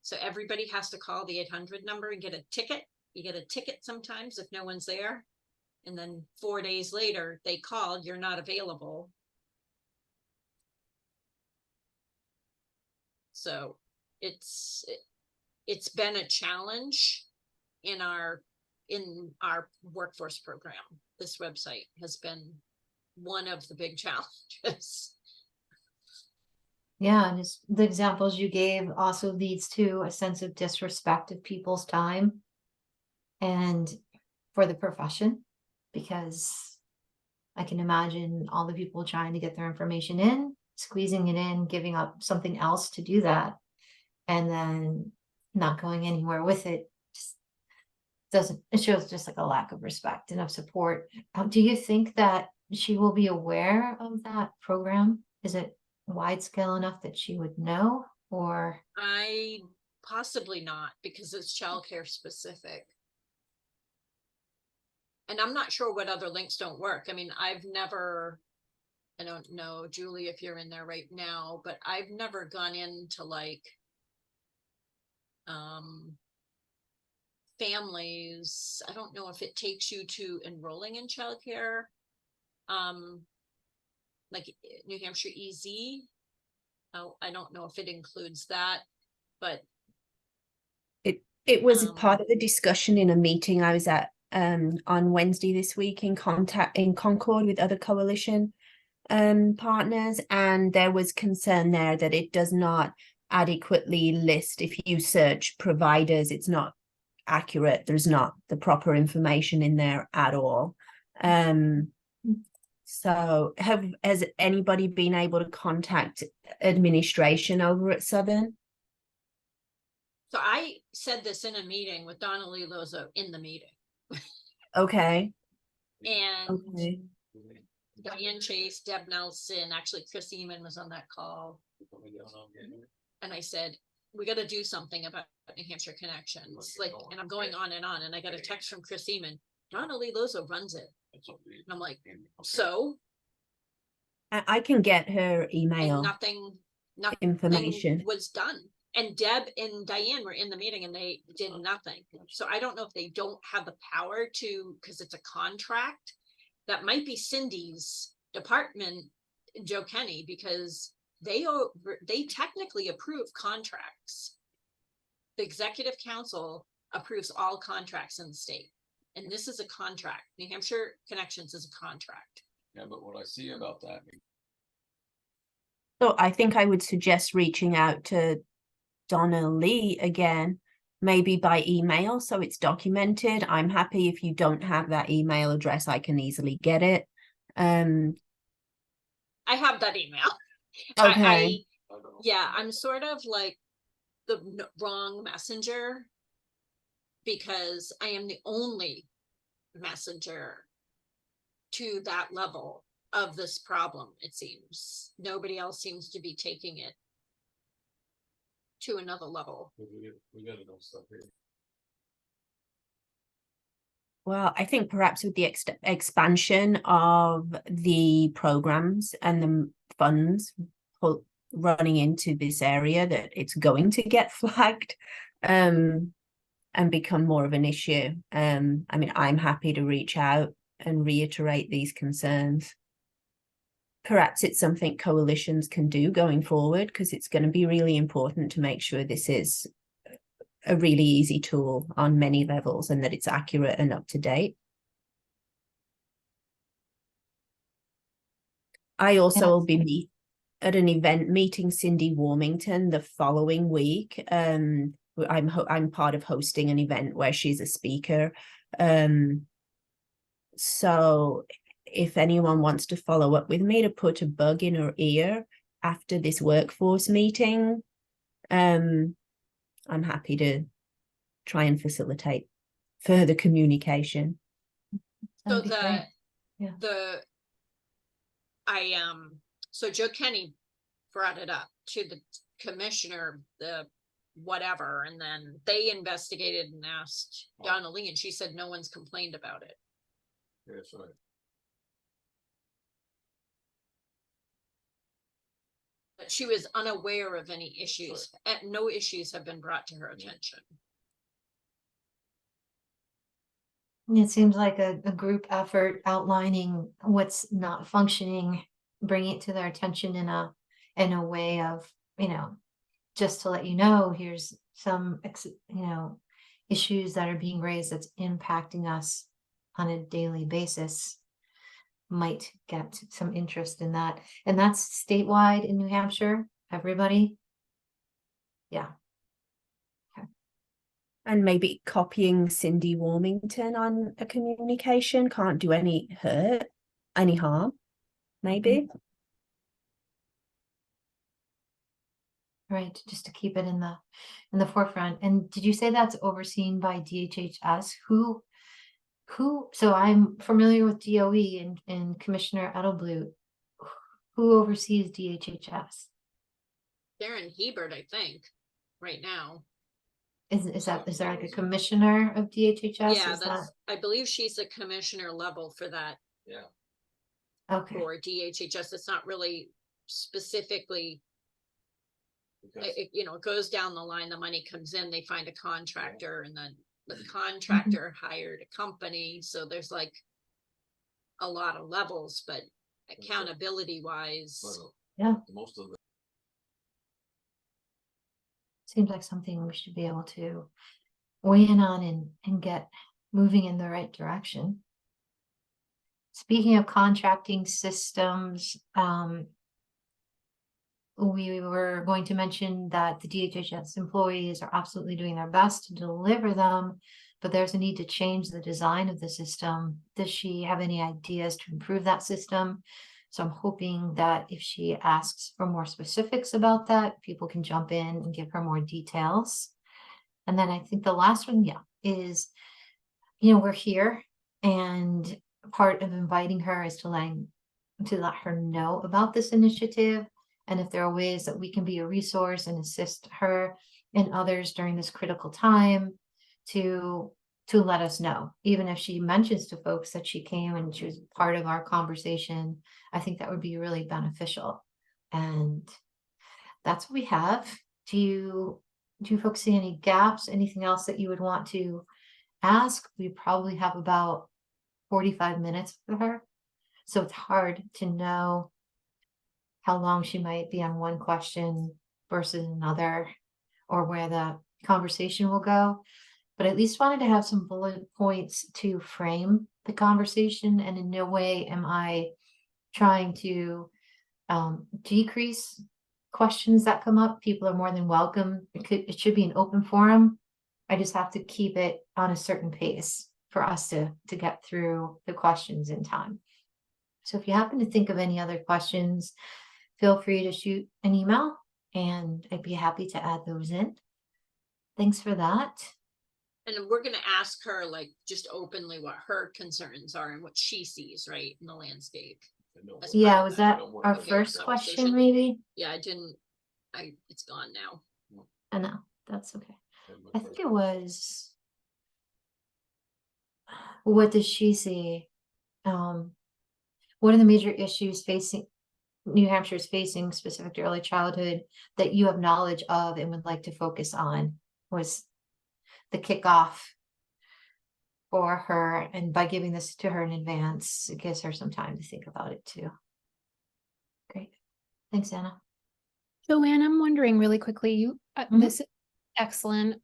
so everybody has to call the 800 number and get a ticket. You get a ticket sometimes if no one's there. And then 4 days later, they called, you're not available. So it's been a challenge in our workforce program. This website has been one of the big challenges. Yeah, and just the examples you gave also leads to a sense of disrespect of people's time and for the profession, because I can imagine all the people trying to get their information in, squeezing it in, giving up something else to do that, and then not going anywhere with it. It shows just like a lack of respect and of support. Do you think that she will be aware of that program? Is it wide scale enough that she would know, or? I possibly not, because it's childcare specific. And I'm not sure what other links don't work. I mean, I don't know, Julie, if you're in there right now, but I've never gone into like families. I don't know if it takes you to enrolling in childcare. Like New Hampshire EZ. Oh, I don't know if it includes that, but it was part of the discussion in a meeting I was at on Wednesday this week in Concord with other coalition partners, and there was concern there that it does not adequately list. If you search providers, it's not accurate. There's not the proper information in there at all. So has anybody been able to contact administration over at Southern? So I said this in a meeting with Donnelly Lozo in the meeting. Okay. And Okay. Diane Chase, Deb Nelson, actually Chris Eman was on that call. And I said, we got to do something about New Hampshire Connections. Like, and I'm going on, and I got a text from Chris Eman. Donnelly Lozo runs it. And I'm like, so? I can get her email. And nothing information was done. And Deb and Diane were in the meeting and they did nothing. So I don't know if they don't have the power to, because it's a contract. That might be Cindy's department, Joe Kenny, because they technically approve contracts. The executive council approves all contracts in the state. And this is a contract. New Hampshire Connections is a contract. Yeah, but what I see about that. So I think I would suggest reaching out to Donna Lee again, maybe by email, so it's documented. I'm happy if you don't have that email address, I can easily get it. I have that email. Okay. Yeah, I'm sort of like, the wrong messenger, because I am the only messenger to that level of this problem. It seems nobody else seems to be taking it to another level. We gotta know stuff here. Well, I think perhaps with the expansion of the programs and the funds running into this area, that it's going to get flagged and become more of an issue. I mean, I'm happy to reach out and reiterate these concerns. Perhaps it's something coalitions can do going forward, because it's going to be really important to make sure this is a really easy tool on many levels and that it's accurate and up to date. I also will be at an event meeting Cindy Warmington the following week. I'm part of hosting an event where she's a speaker. So if anyone wants to follow up with me to put a bug in her ear after this workforce meeting, I'm happy to try and facilitate further communication. So That'd be great. Yeah. So Joe Kenny brought it up to the commissioner, the whatever, and then they investigated and asked Donna Lee, and she said no one's complained about it. Yeah, that's right. But she was unaware of any issues, and no issues have been brought to her attention. It seems like a group effort outlining what's not functioning, bringing it to their attention in a way of, just to let you know, here's some, issues that are being raised that's impacting us on a daily basis, might get some interest in that. And that's statewide in New Hampshire, everybody. Yeah. And maybe copying Cindy Warmington on a communication can't do any harm, maybe. Right, just to keep it in the forefront. And did you say that's overseen by DHHS? Who, so I'm familiar with DOE and Commissioner Edelblut. Who oversees DHHS? Darren Hebert, I think, right now. Is there like a commissioner of DHHS? Yeah, I believe she's the commissioner level for that. Yeah. Okay. For DHHS. It's not really specifically, it goes down the line, the money comes in, they find a contractor, and then the contractor hired a company. So there's like a lot of levels, but accountability wise, Yeah, most of the seems like something we should be able to weigh in on and get moving in the right direction. Speaking of contracting systems, we were going to mention that the DHHS employees are absolutely doing their best to deliver them, but there's a need to change the design of the system. Does she have any ideas to improve that system? So I'm hoping that if she asks for more specifics about that, people can jump in and give her more details. And then I think the last one, is, we're here, and part of inviting her is to let her know about this initiative. And if there are ways that we can be a resource and assist her and others during this critical time, to let us know. Even if she mentions to folks that she came and she was part of our conversation, I think that would be really beneficial. And that's what we have. Do you folks see any gaps, anything else that you would want to ask? We probably have about 45 minutes for her. So it's hard to know how long she might be on one question versus another, or where the conversation will go. But at least wanted to have some bullet points to frame the conversation. And in no way am I trying to decrease questions that come up. People are more than welcome. It should be an open forum. I just have to keep it on a certain pace for us to get through the questions in time. So if you happen to think of any other questions, feel free to shoot an email and I'd be happy to add those in. thanks for that. And we're gonna ask her like just openly what her concerns are and what she sees, right, in the landscape. As part Yeah, of was that No more our Okay, first conversation. question, maybe? Yeah, it's gone now. I know, that's okay. I think it was, what does she see? What are the major issues facing New Hampshire is facing specific to early childhood that you have knowledge of and would like to focus on, was the kickoff for her. And by giving this to her in advance, it gives her some time to think about it too. Great. Thanks, Anna. Joanne, I'm wondering really quickly, Mhm. this is excellent.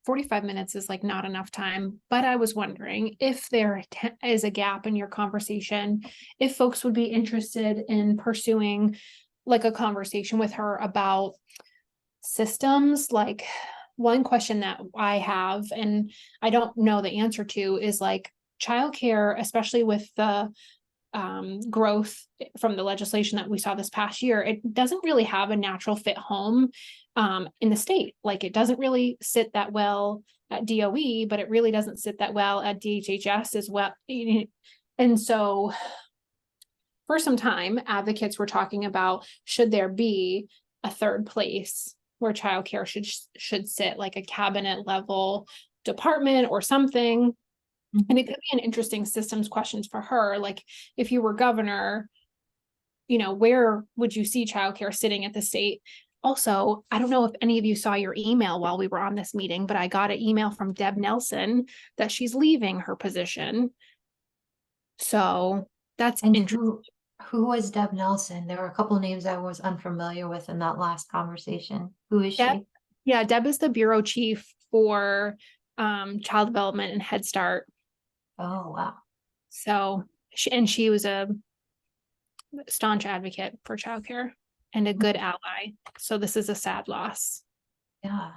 45 minutes is like not enough time, but I was wondering if there is a gap in your conversation, if folks would be interested in pursuing like a conversation with her about systems. Like one question that I have, and I don't know the answer to, is like childcare, especially with the growth from the legislation that we saw this past year, it doesn't really have a natural fit home in the state. Like it doesn't really sit that well at DOE, but it really doesn't sit that well at DHHS as well. And so for some time, advocates were talking about, should there be a third place where childcare should sit, like a cabinet level department or something. And it could be an interesting systems questions for her. Like if you were governor, where would you see childcare sitting at the state? Also, I don't know if any of you saw your email while we were on this meeting, but I got an email from Deb Nelson that she's leaving her position. So that's And interesting. who was Deb Nelson? There were a couple of names I was unfamiliar with in that last conversation. Who is Deb, she? yeah, Deb is the bureau chief for child development and Head Start. Oh, wow. So she was a staunch advocate for childcare and a good ally. So this is a sad loss. Yeah.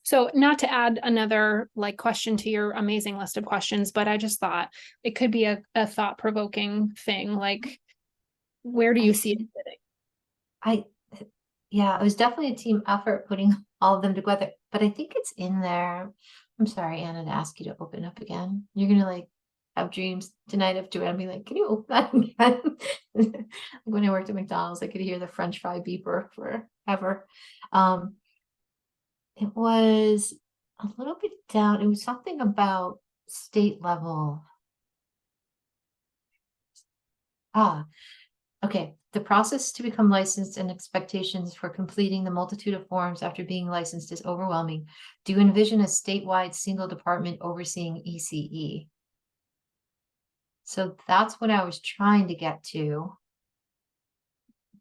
So not to add another like question to your amazing list of questions, but I just thought it could be a thought-provoking thing. Like, where do you see it sitting? Yeah, it was definitely a team effort putting all of them together, but I think it's in there. I'm sorry, Anna, to ask you to open up again. You're gonna like have dreams tonight of Joanne being like, can you open that again? Like, when I worked at McDonald's, I could hear the French fry beeper forever. It was a little bit down. It was something about state level. Okay. The process to become licensed and expectations for completing the multitude of forms after being licensed is overwhelming. Do you envision a statewide single department overseeing ECE? So that's what I was trying to get to.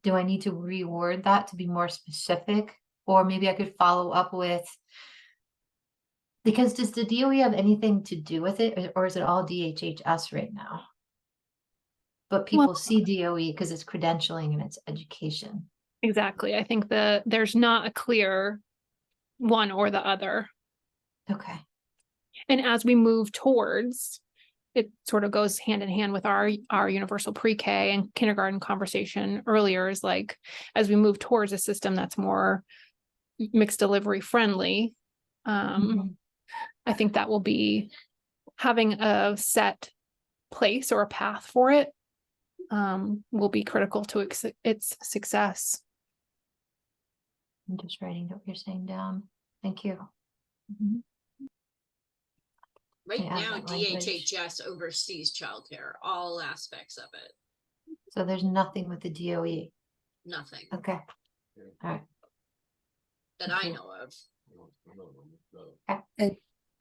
Do I need to reword that to be more specific? Or maybe I could follow up with, because does the DOE have anything to do with it, or is it all DHHS right now? But people Well, see DOE because it's credentialing and it's education. exactly. I think there's not a clear one or the other. Okay. And as we move towards, it sort of goes hand in hand with our universal pre-K and kindergarten conversation earlier, is like, as we move towards a system that's more mixed delivery friendly, I think that will be having a set place or a path for it will be critical to its success. I'm just writing what you're saying down. Thank you. Right I add now, that language. DHHS oversees childcare, all aspects of it. So there's nothing with the DOE. Nothing Okay. All right. that I know of.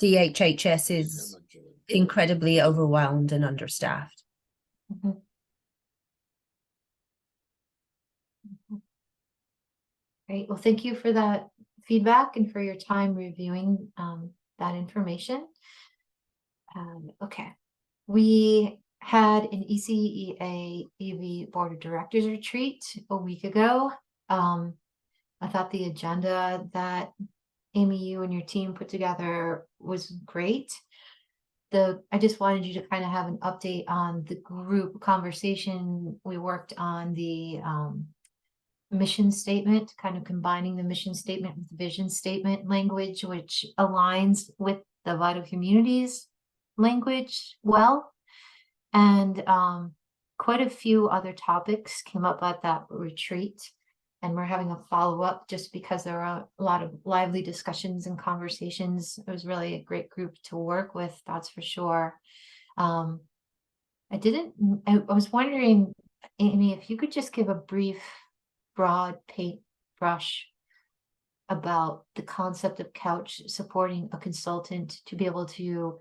DHHS is incredibly overwhelmed and understaffed. Great. Well, thank you for that feedback and for your time reviewing that information. Okay. We had an ECEA EV Board of Directors retreat a week ago. I thought the agenda that Amy, you and your team put together was great. I just wanted you to kind of have an update on the group conversation. We worked on the mission statement, kind of combining the mission statement with the vision statement language, which aligns with the vital communities language well. And quite a few other topics came up at that retreat. And we're having a follow-up just because there are a lot of lively discussions and conversations. It was really a great group to work with, that's for sure. I was wondering, Amy, if you could just give a brief, broad paintbrush about the concept of couch supporting a consultant to be able to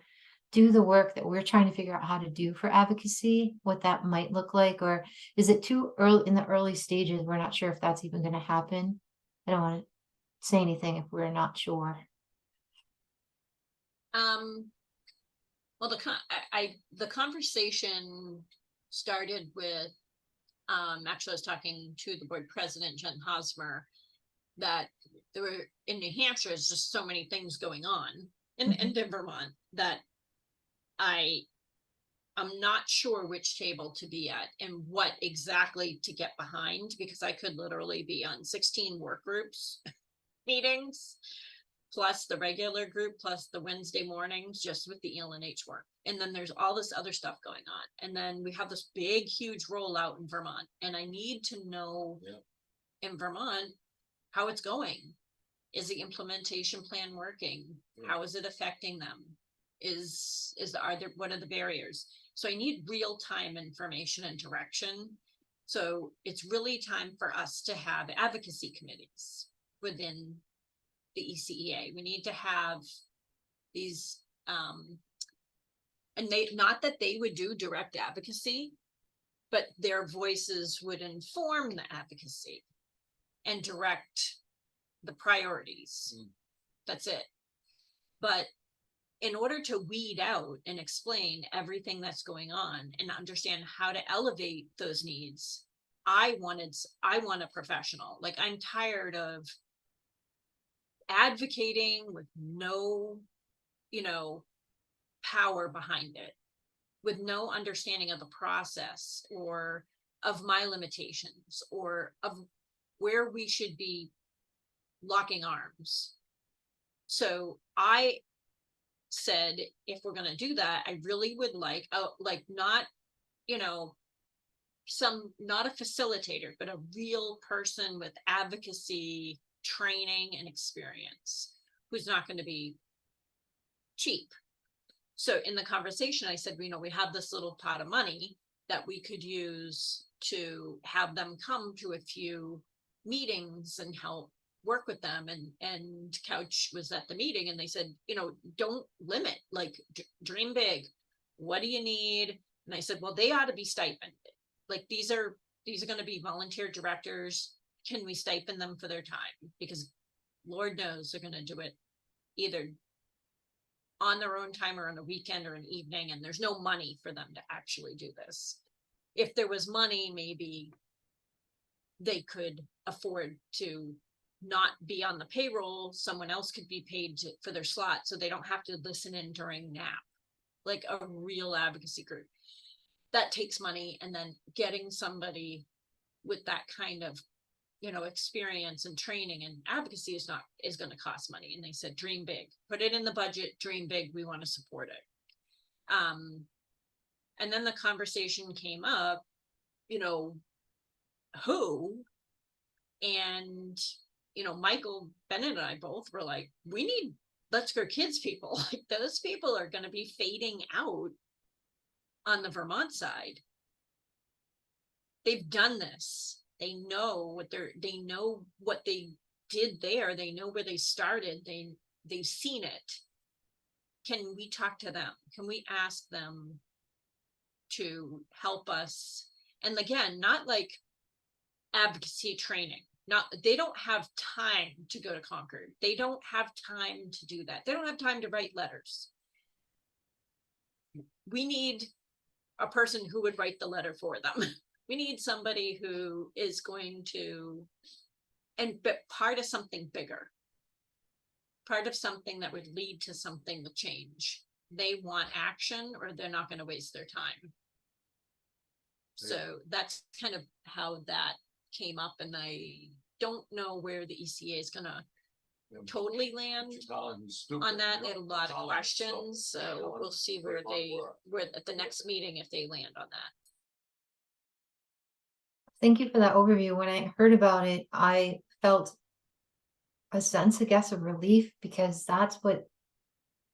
do the work that we're trying to figure out how to do for advocacy, what that might look like, or is it too early in the early stages? We're not sure if that's even going to happen. I don't want to say anything if we're not sure. Well, the conversation started with, actually I was talking to the board president, Jen Hosmer, that there were, in New Hampshire, there's just so many things going on in Vermont that I'm not sure which table to be at and what exactly to get behind, because I could literally be on 16 work groups meetings, plus the regular group, plus the Wednesday mornings, just with the ELNH work. And then there's all this other stuff going on. And then we have this big, huge rollout in Vermont. And I need to know in Vermont how it's going. Is the implementation plan working? How is it affecting them? What are the barriers? So I need real-time information and direction. So it's really time for us to have advocacy committees within the ECEA. We need to have these, and not that they would do direct advocacy, but their voices would inform the advocacy and direct the priorities. That's it. But in order to weed out and explain everything that's going on and understand how to elevate those needs, I want a professional. Like, I'm tired of advocating with no, power behind it, with no understanding of the process or of my limitations or of where we should be locking arms. So I said, if we're going to do that, I really would like not, not a facilitator, but a real person with advocacy training and experience who's not going to be cheap. So in the conversation, I said, we have this little pot of money that we could use to have them come to a few meetings and help work with them. And Couch was at the meeting and they said, don't limit, dream big. What do you need? And I said, well, they ought to be stipended. Like, these are going to be volunteer directors. Can we stipend them for their time? Because Lord knows they're going to do it either on their own time or on a weekend or an evening, and there's no money for them to actually do this. If there was money, maybe they could afford to not be on the payroll. Someone else could be paid for their slot, so they don't have to listen in during nap, like a real advocacy group. That takes money, and then getting somebody with that kind of experience and training and advocacy is going to cost money. And they said, dream big, put it in the budget, dream big, we want to support it. And then the conversation came up, who, and Michael Bennett and I both were like, we need Let's Go Kids people. Like, those people are going to be fading out on the Vermont side. They've done this. They know what they did there. They know where they started. They've seen it. Can we talk to them? Can we ask them to help us? And again, not like advocacy training. They don't have time to go to Concord. They don't have time to do that. They don't have time to write letters. We need a person who would write the letter for them. We need somebody who is going to, but part of something bigger, part of something that would lead to something with change. They want action, or they're not going to waste their time. So that's kind of how that came up, and I don't know where the ECA is gonna Yeah. totally land on that. They had a lot of questions, so we'll see where at the next meeting, if they land on that. Thank you for that overview. When I heard about it, I felt a sense, I guess, of relief, because that's what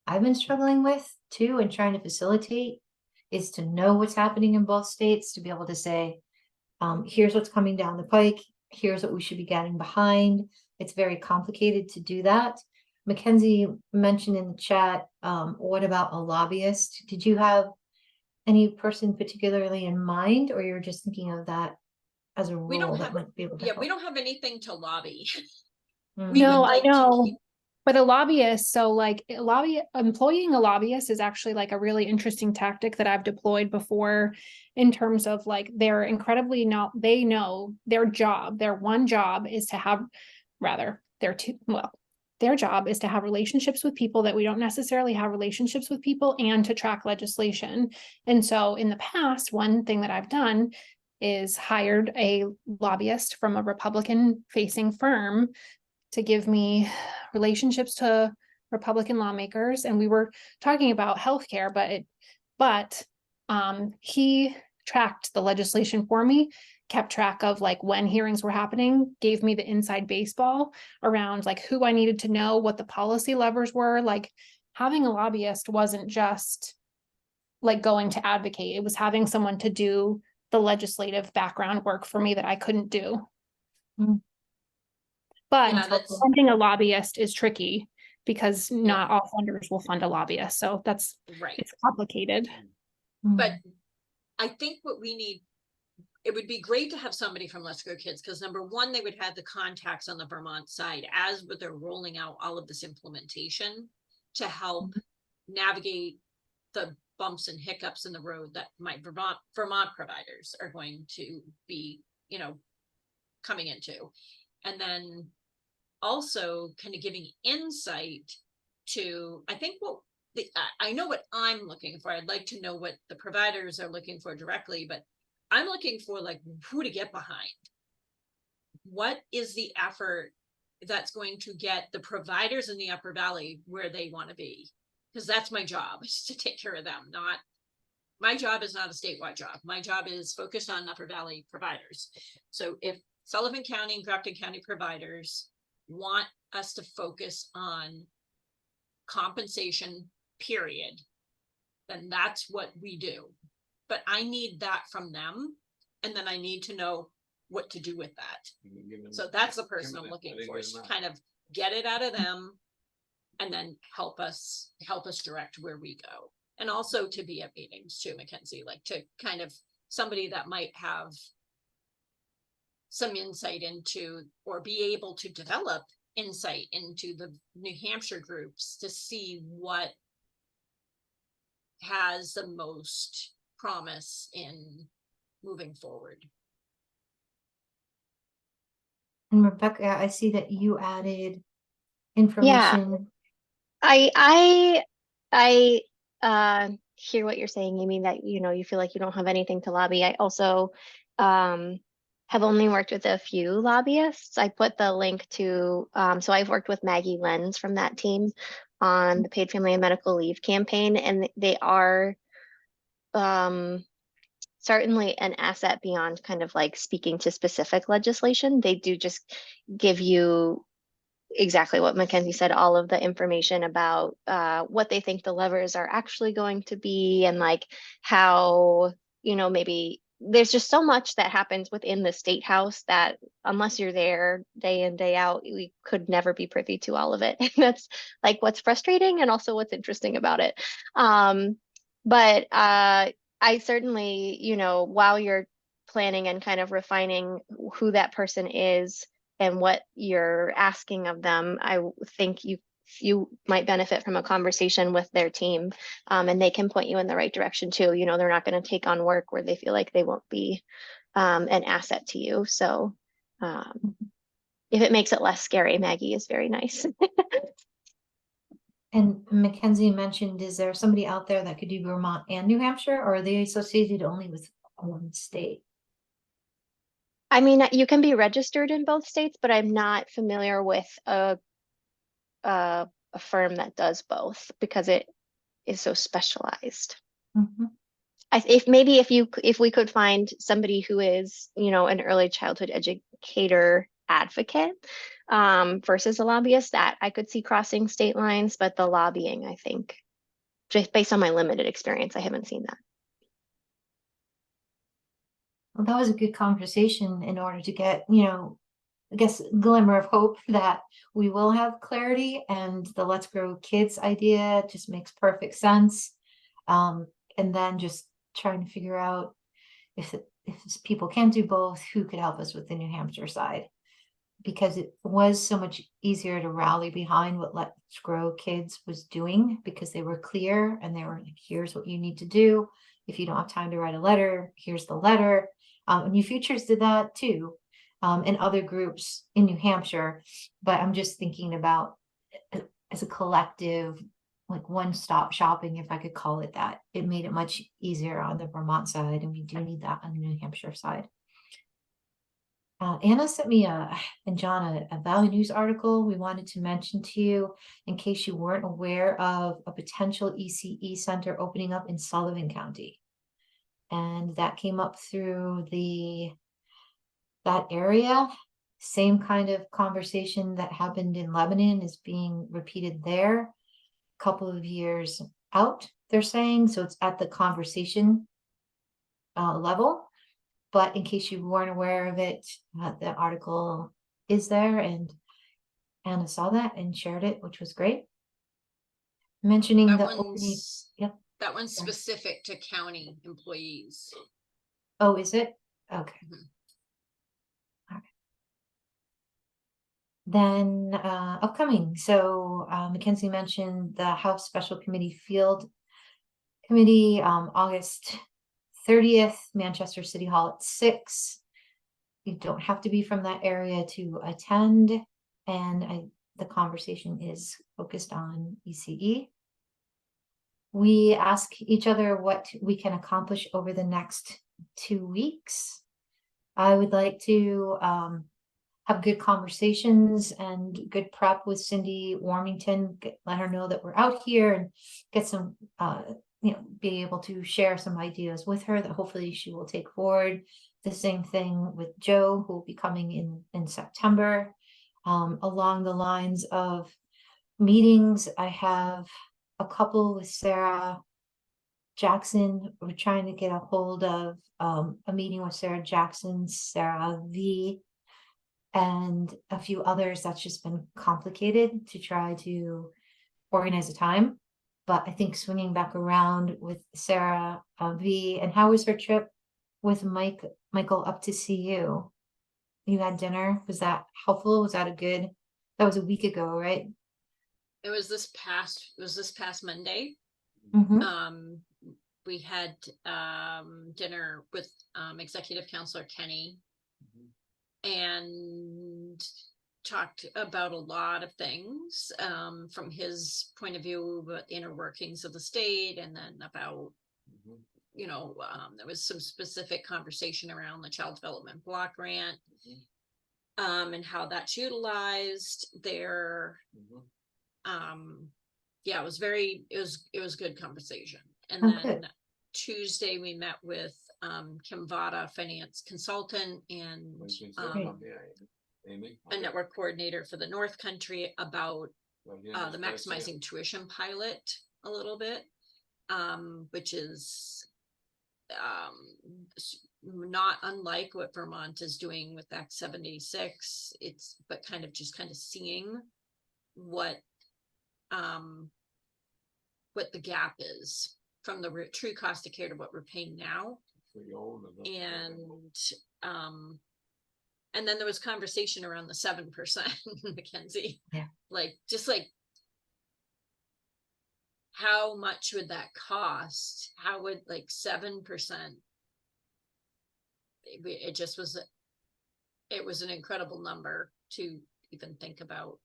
I've been struggling with too, and trying to facilitate, is to know what's happening in both states, to be able to say, here's what's coming down the pike, here's what we should be getting behind. It's very complicated to do that. Mackenzie mentioned in the chat, what about a lobbyist? Did you have any person particularly in mind, or you're just thinking of that as a We don't role that have, might be able to yeah, help? we don't have anything to lobby. Mm. We would No, I like to know. keep- But a lobbyist, so like employing a lobbyist is actually like a really interesting tactic that I've deployed before, in terms of like they're incredibly they know their job, their one job is to have, rather, their job is to have relationships with people that we don't necessarily have relationships with people, and to track legislation. And so in the past, one thing that I've done is hired a lobbyist from a Republican facing firm to give me relationships to Republican lawmakers. And we were talking about healthcare, but he tracked the legislation for me, kept track of like when hearings were happening, gave me the inside baseball around like who I needed to know, what the policy levers were. Like, having a lobbyist wasn't just like going to advocate, it was having someone to do the legislative background work for me that I couldn't do. Mm. But Yeah, that's- funding a lobbyist is tricky, because Yeah. not all funders will fund a lobbyist. So Right. it's complicated. But Mm. I think what we need, it would be great to have somebody from Let's Go Kids, because number one, they would have the contacts on the Vermont side as they're rolling out all of this implementation to help navigate the bumps and hiccups in the road that my Vermont providers are going to be, coming into. And then also kind of giving insight to, I think I know what I'm looking for. I'd like to know what the providers are looking for directly, but I'm looking for like who to get behind. What is the effort that's going to get the providers in the Upper Valley where they want to be? Because that's my job, is to take care of them. My job is not a statewide job. My job is focused on Upper Valley providers. So if Sullivan County and Grafton County providers want us to focus on compensation, period, then that's what we do. But I need that from them, and then I need to know what to do with that. So that's the person I'm looking for, is to kind of get it out of them and then help us direct where we go. And also to be at meetings too, Mackenzie, like to kind of somebody that might have some insight into, or be able to develop insight into the New Hampshire groups to see what has the most promise in moving forward. And Rebecca, I see that you added information. I hear what you're saying. You mean that, you feel like you don't have anything to lobby. I also have only worked with a few lobbyists. I put the link to, so I've worked with Maggie Lenz from that team on the Paid Family and Medical Leave campaign, and they are certainly an asset beyond kind of like speaking to specific legislation. They do just give you exactly what Mackenzie said, all of the information about what they think the levers are actually going to be, and like how, maybe there's just so much that happens within the state house that unless you're there day in, day out, we could never be privy to all of it. And that's like what's frustrating and also what's interesting about it. But I certainly, while you're planning and kind of refining who that person is and what you're asking of them, I think you might benefit from a conversation with their team, and they can point you in the right direction too. They're not going to take on work where they feel like they won't be an asset to you. So if it makes it less scary, Maggie is very nice. And Mackenzie mentioned, is there somebody out there that could do Vermont and New Hampshire, or are they associated only with one state? I mean, you can be registered in both states, but I'm not familiar with a firm that does both because it is so specialized. Mhm. If maybe if we could find somebody who is, you know, an early childhood educator advocate versus a lobbyist, that I could see crossing state lines, but the lobbying, I think, just based on my limited experience, I haven't seen that. Well, that was a good conversation in order to get, you know, I guess glimmer of hope that we will have clarity, and the Let's Grow Kids idea just makes perfect sense. And then just trying to figure out if people can't do both, who could help us with the New Hampshire side? Because it was so much easier to rally behind what Let's Grow Kids was doing because they were clear and they were like, here's what you need to do. If you don't have time to write a letter, here's the letter. New Futures did that too, and other groups in New Hampshire. But I'm just thinking about as a collective, like one-stop shopping, if I could call it that. It made it much easier on the Vermont side, and we do need that on the New Hampshire side. Anna sent me and John a Valley News article we wanted to mention to you in case you weren't aware of a potential ECE center opening up in Sullivan County. And that came up through that area. Same kind of conversation that happened in Lebanon is being repeated there. A couple of years out, they're saying. So it's at the conversation level. But in case you weren't aware of it, the article is there, and Anna saw that and shared it, which was great. Mentioning That the opening. one's, Yep. that one's Sorry. specific to county employees. Oh, is it? Okay. Mhm. All right. Then upcoming. So Mackenzie mentioned the House Special Committee Field Committee, August 30th, Manchester City Hall at 6. You don't have to be from that area to attend. And the conversation is focused on ECE. We ask each other what we can accomplish over the next 2 weeks. I would like to have good conversations and good prep with Cindy Warmington, let her know that we're out here and get some, be able to share some ideas with her that hopefully she will take forward. The same thing with Joe, who will be coming in September. Along the lines of meetings, I have a couple with Sarah Jackson. We're trying to get a hold of a meeting with Sarah Jackson, Sarah V, and a few others. That's just been complicated to try to organize a time. But I think swinging back around with Sarah V. And how was her trip with Michael up to see you? You had dinner. Was that helpful? Was that that was a week ago, right? It was this past Monday. Mm-hmm. We had dinner with Executive Counselor Kenny and talked about a lot of things from his point of view, about the inner workings of the state, and then about, there was some specific conversation around the Child Development Block Grant and how that's utilized there. Yeah, it was good conversation. And then good. Tuesday we met with Kim Vada, finance consultant, and a network coordinator for the North Country about the maximizing tuition pilot a little bit, which is not unlike what Vermont is doing with Act 786. But kind of seeing what the gap is from the true cost of care to what we're paying now. And then there was conversation around the 7%, Mackenzie. Yeah. Just how much would that cost? How would 7%? It was an incredible number to even think about.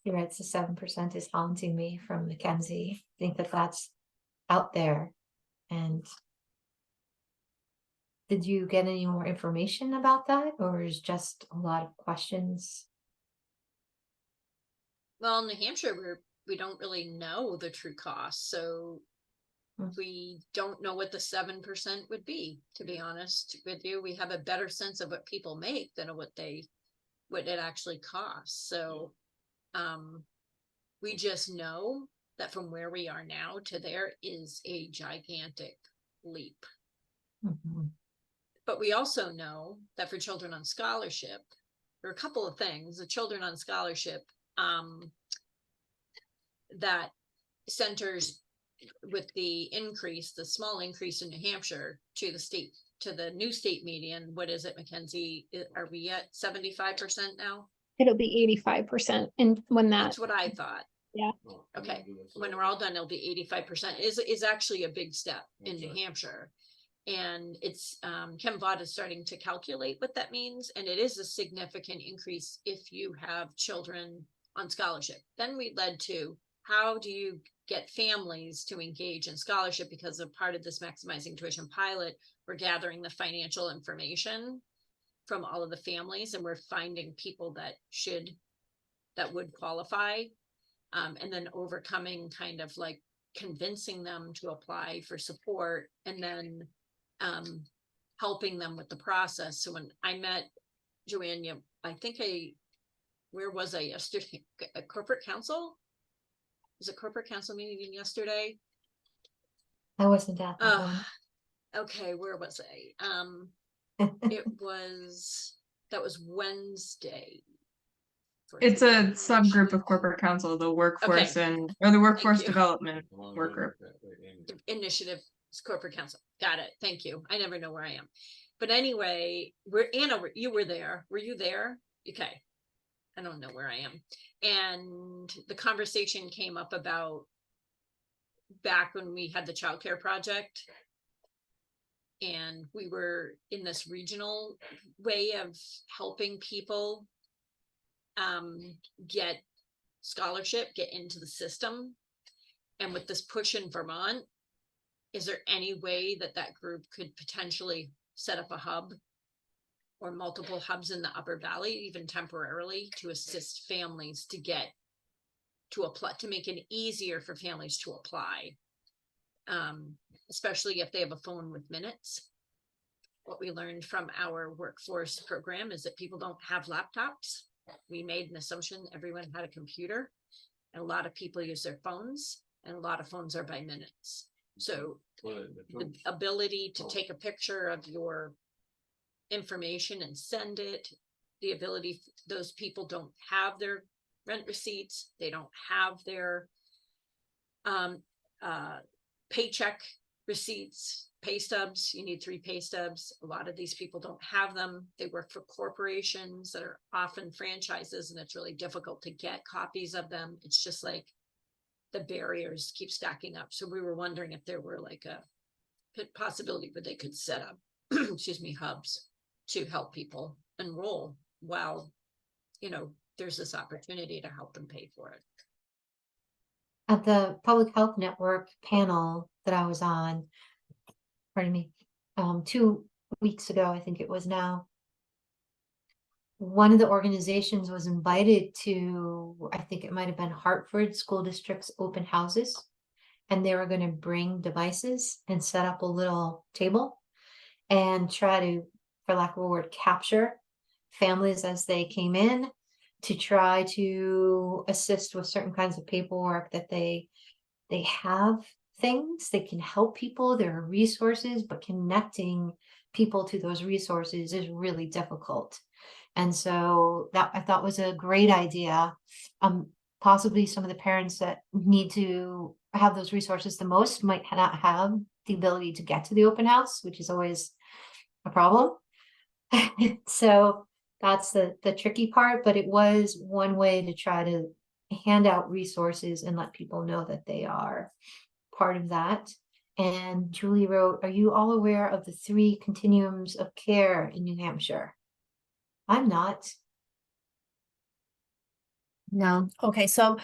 You're right, so 7% is haunting me from Mackenzie. I think that's out there, and Did you get any more information about that, or is just a lot of questions? Well, in New Hampshire, we don't really know the true cost, so Hmm. we don't know what the 7% would be, to be honest with you. We have a better sense of what people make than what it actually costs. So we just know that from where we are now to there is a gigantic leap. Mhm. But we also know that for children on scholarship, there are a couple of things. The children on scholarship, that centers with the small increase in New Hampshire to the new state median. What is it, Mackenzie? Are we at 75% now? It'll be 85% and when that, That's what I thought. Yeah. Oh, Okay, when we're all done, it'll be 85% is actually a big step in New Hampshire. And it's Ken Vaught is starting to calculate what that means. And it is a significant increase if you have children on scholarship. Then we led to, how do you get families to engage in scholarship? Because of part of this maximizing tuition pilot, we're gathering the financial information from all of the families, and we're finding people that would qualify. And then overcoming kind of like convincing them to apply for support, and then helping them with the process. So when I met Joanne, where was I yesterday? A corporate council? Was a corporate council meeting yesterday? I wasn't at that one. Okay, where was I? That was Wednesday. It's a subgroup of corporate council, the workforce or the workforce you. development work group. Initiative Corporate Council. Got it. Thank you. I never know where I am. But anyway, Anna, you were there. Were you there? Okay. I don't know where I am. And the conversation came up about back when we had the childcare project. And we were in this regional way of helping people get scholarship, get into the system. And with this push in Vermont, is there any way that group could potentially set up a hub or multiple hubs in the Upper Valley, even temporarily, to assist families to apply, to make it easier for families to apply, especially if they have a phone with minutes? What we learned from our workforce program is that people don't have laptops. We made an assumption everyone had a computer, and a lot of people use their phones, and a lot of phones are by minutes. So the ability to take a picture of your information and send it, the ability, those people don't have their rent receipts, they don't have their paycheck receipts, pay stubs. You need 3 pay stubs. A lot of these people don't have them. They work for corporations that are often franchises, and it's really difficult to get copies of them. It's just like the barriers keep stacking up. So we were wondering if there were like a possibility where they could set up, excuse me, hubs to help people enroll while, there's this opportunity to help them pay for it. At the Public Health Network panel that I was on, pardon me, 2 weeks ago, I think it was now, one of the organizations was invited to, I think it might have been Hartford School District's open houses, and they were going to bring devices and set up a little table and try to, for lack of a word, capture families as they came in, to try to assist with certain kinds of paperwork that they have things that can help people. There are resources, but connecting people to those resources is really difficult. And so that I thought was a great idea. Possibly some of the parents that need to have those resources the most might not have the ability to get to the open house, which is always a problem. So that's the tricky part, but it was one way to try to hand out resources and let people know that they are part of that. And Julie wrote, are you all aware of the 3 continuums of care in New Hampshire? I'm not. No. Okay. So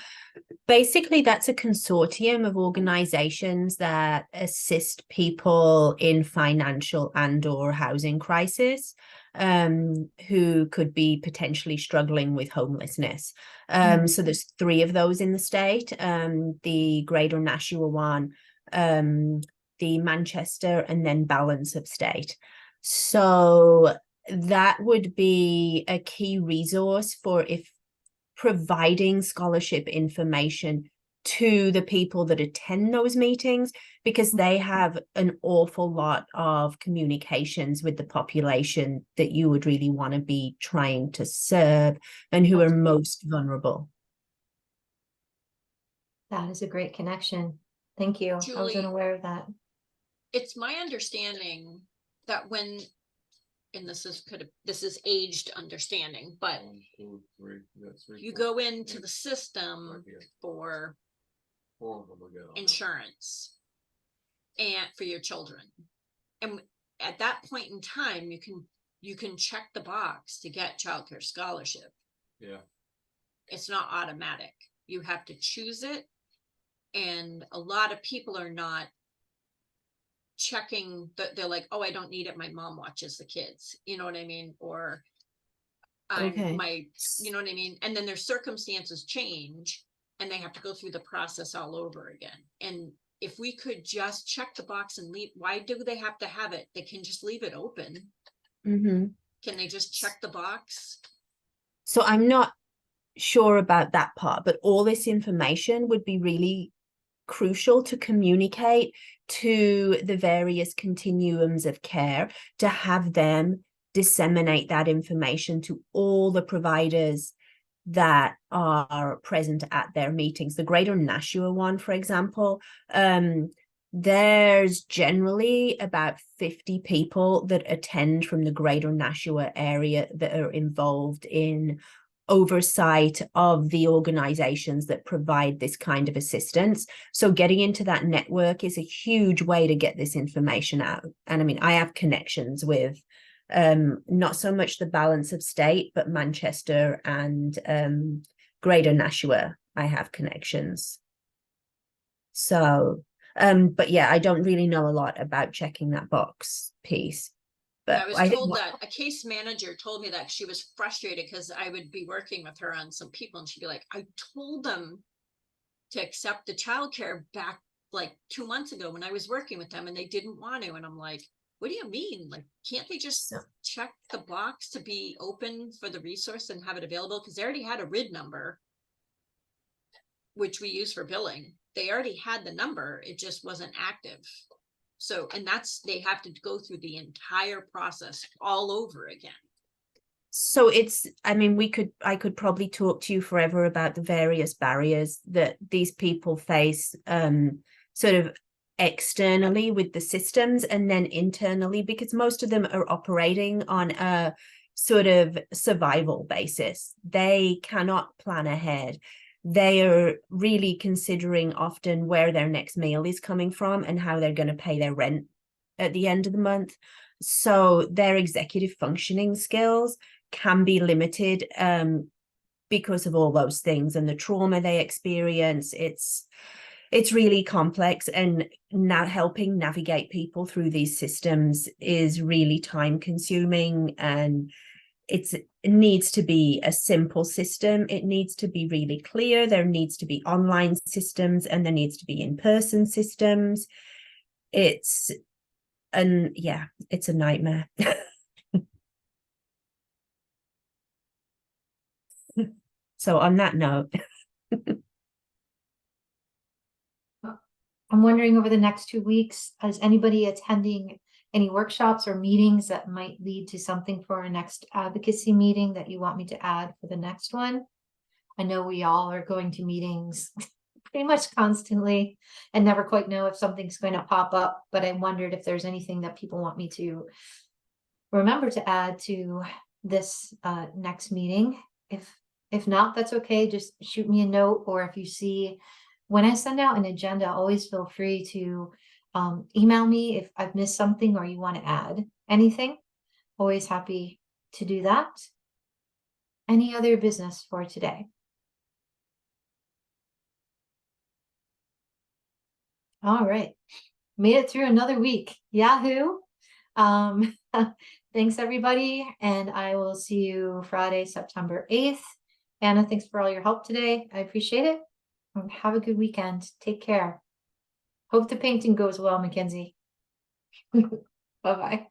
basically, that's a consortium of organizations that assist people in financial and/or housing crisis, who could be potentially struggling with homelessness. So there's 3 of those in the state, the Greater Nashua one, the Manchester, and then balance of state. So that would be a key resource for if providing scholarship information to the people that attend those meetings, because they have an awful lot of communications with the population that you would really want to be trying to serve and who are most vulnerable. That is a great connection. Thank you. I Julie, wasn't aware of that. It's my understanding that when, and this is aged understanding, but 1, 2, 3, yeah, 3, you 4, go into 5, the system right here. for 4 of them we got on that. insurance and for your children. And at that point in time, you can check the box to get childcare scholarship. Yeah, It's not automatic. You have to choose it. And a lot of people are not checking that. They're like, oh, I don't need it. My mom watches the kids. You know what I mean? Or Okay. you know what I mean? And then their circumstances change and they have to go through the process all over again. And if we could just check the box and leave, why do they have to have it? They can just leave it open. Mm-hmm. Can they just check the box? So I'm not sure about that part, but all this information would be really crucial to communicate to the various continuums of care, to have them disseminate that information to all the providers that are present at their meetings. The Greater Nashua one, for example, there's generally about 50 people that attend from the Greater Nashua area that are involved in oversight of the organizations that provide this kind of assistance. So getting into that network is a huge way to get this information out. And I mean, I have connections with not so much the balance of state, but Manchester and Greater Nashua, I have connections. So but yeah, I don't really know a lot about checking that box piece. But I was told that a case manager told me that she was frustrated because I would be working with her on some people and she'd be like, I told them to accept the childcare back like 2 months ago when I was working with them and they didn't want to. And I'm like, what do you mean? Like, can't they just check the box to be open for the resource and have it available? Because they already had a RID number, which we use for billing. They already had the number. It just wasn't active. So, and they have to go through the entire process all over again. So I mean, I could probably talk to you forever about the various barriers that these people face, sort of externally with the systems and then internally, because most of them are operating on a sort of survival basis. They cannot plan ahead. They are really considering often where their next meal is coming from and how they're going to pay their rent at the end of the month. So their executive functioning skills can be limited because of all those things and the trauma they experience. It's really complex, and now helping navigate people through these systems is really time consuming, and it needs to be a simple system. It needs to be really clear. There needs to be online systems and there needs to be in-person systems. It's a nightmare. So on that note, I'm wondering, over the next 2 weeks, is anybody attending any workshops or meetings that might lead to something for our next advocacy meeting that you want me to add for the next one? I know we all are going to meetings pretty much constantly and never quite know if something's going to pop up, but I wondered if there's anything that people want me to remember to add to this next meeting. If not, that's okay. Just shoot me a note, or if you see when I send out an agenda, always feel free to email me if I've missed something or you want to add anything. Always happy to do that. Any other business for today? All right. Made it through another week. Yahoo. Thanks everybody. And I will see you Friday, September 8th. Anna, thanks for all your help today. I appreciate it. Have a good weekend. Take care. Hope the painting goes well, Mackenzie. Bye-bye.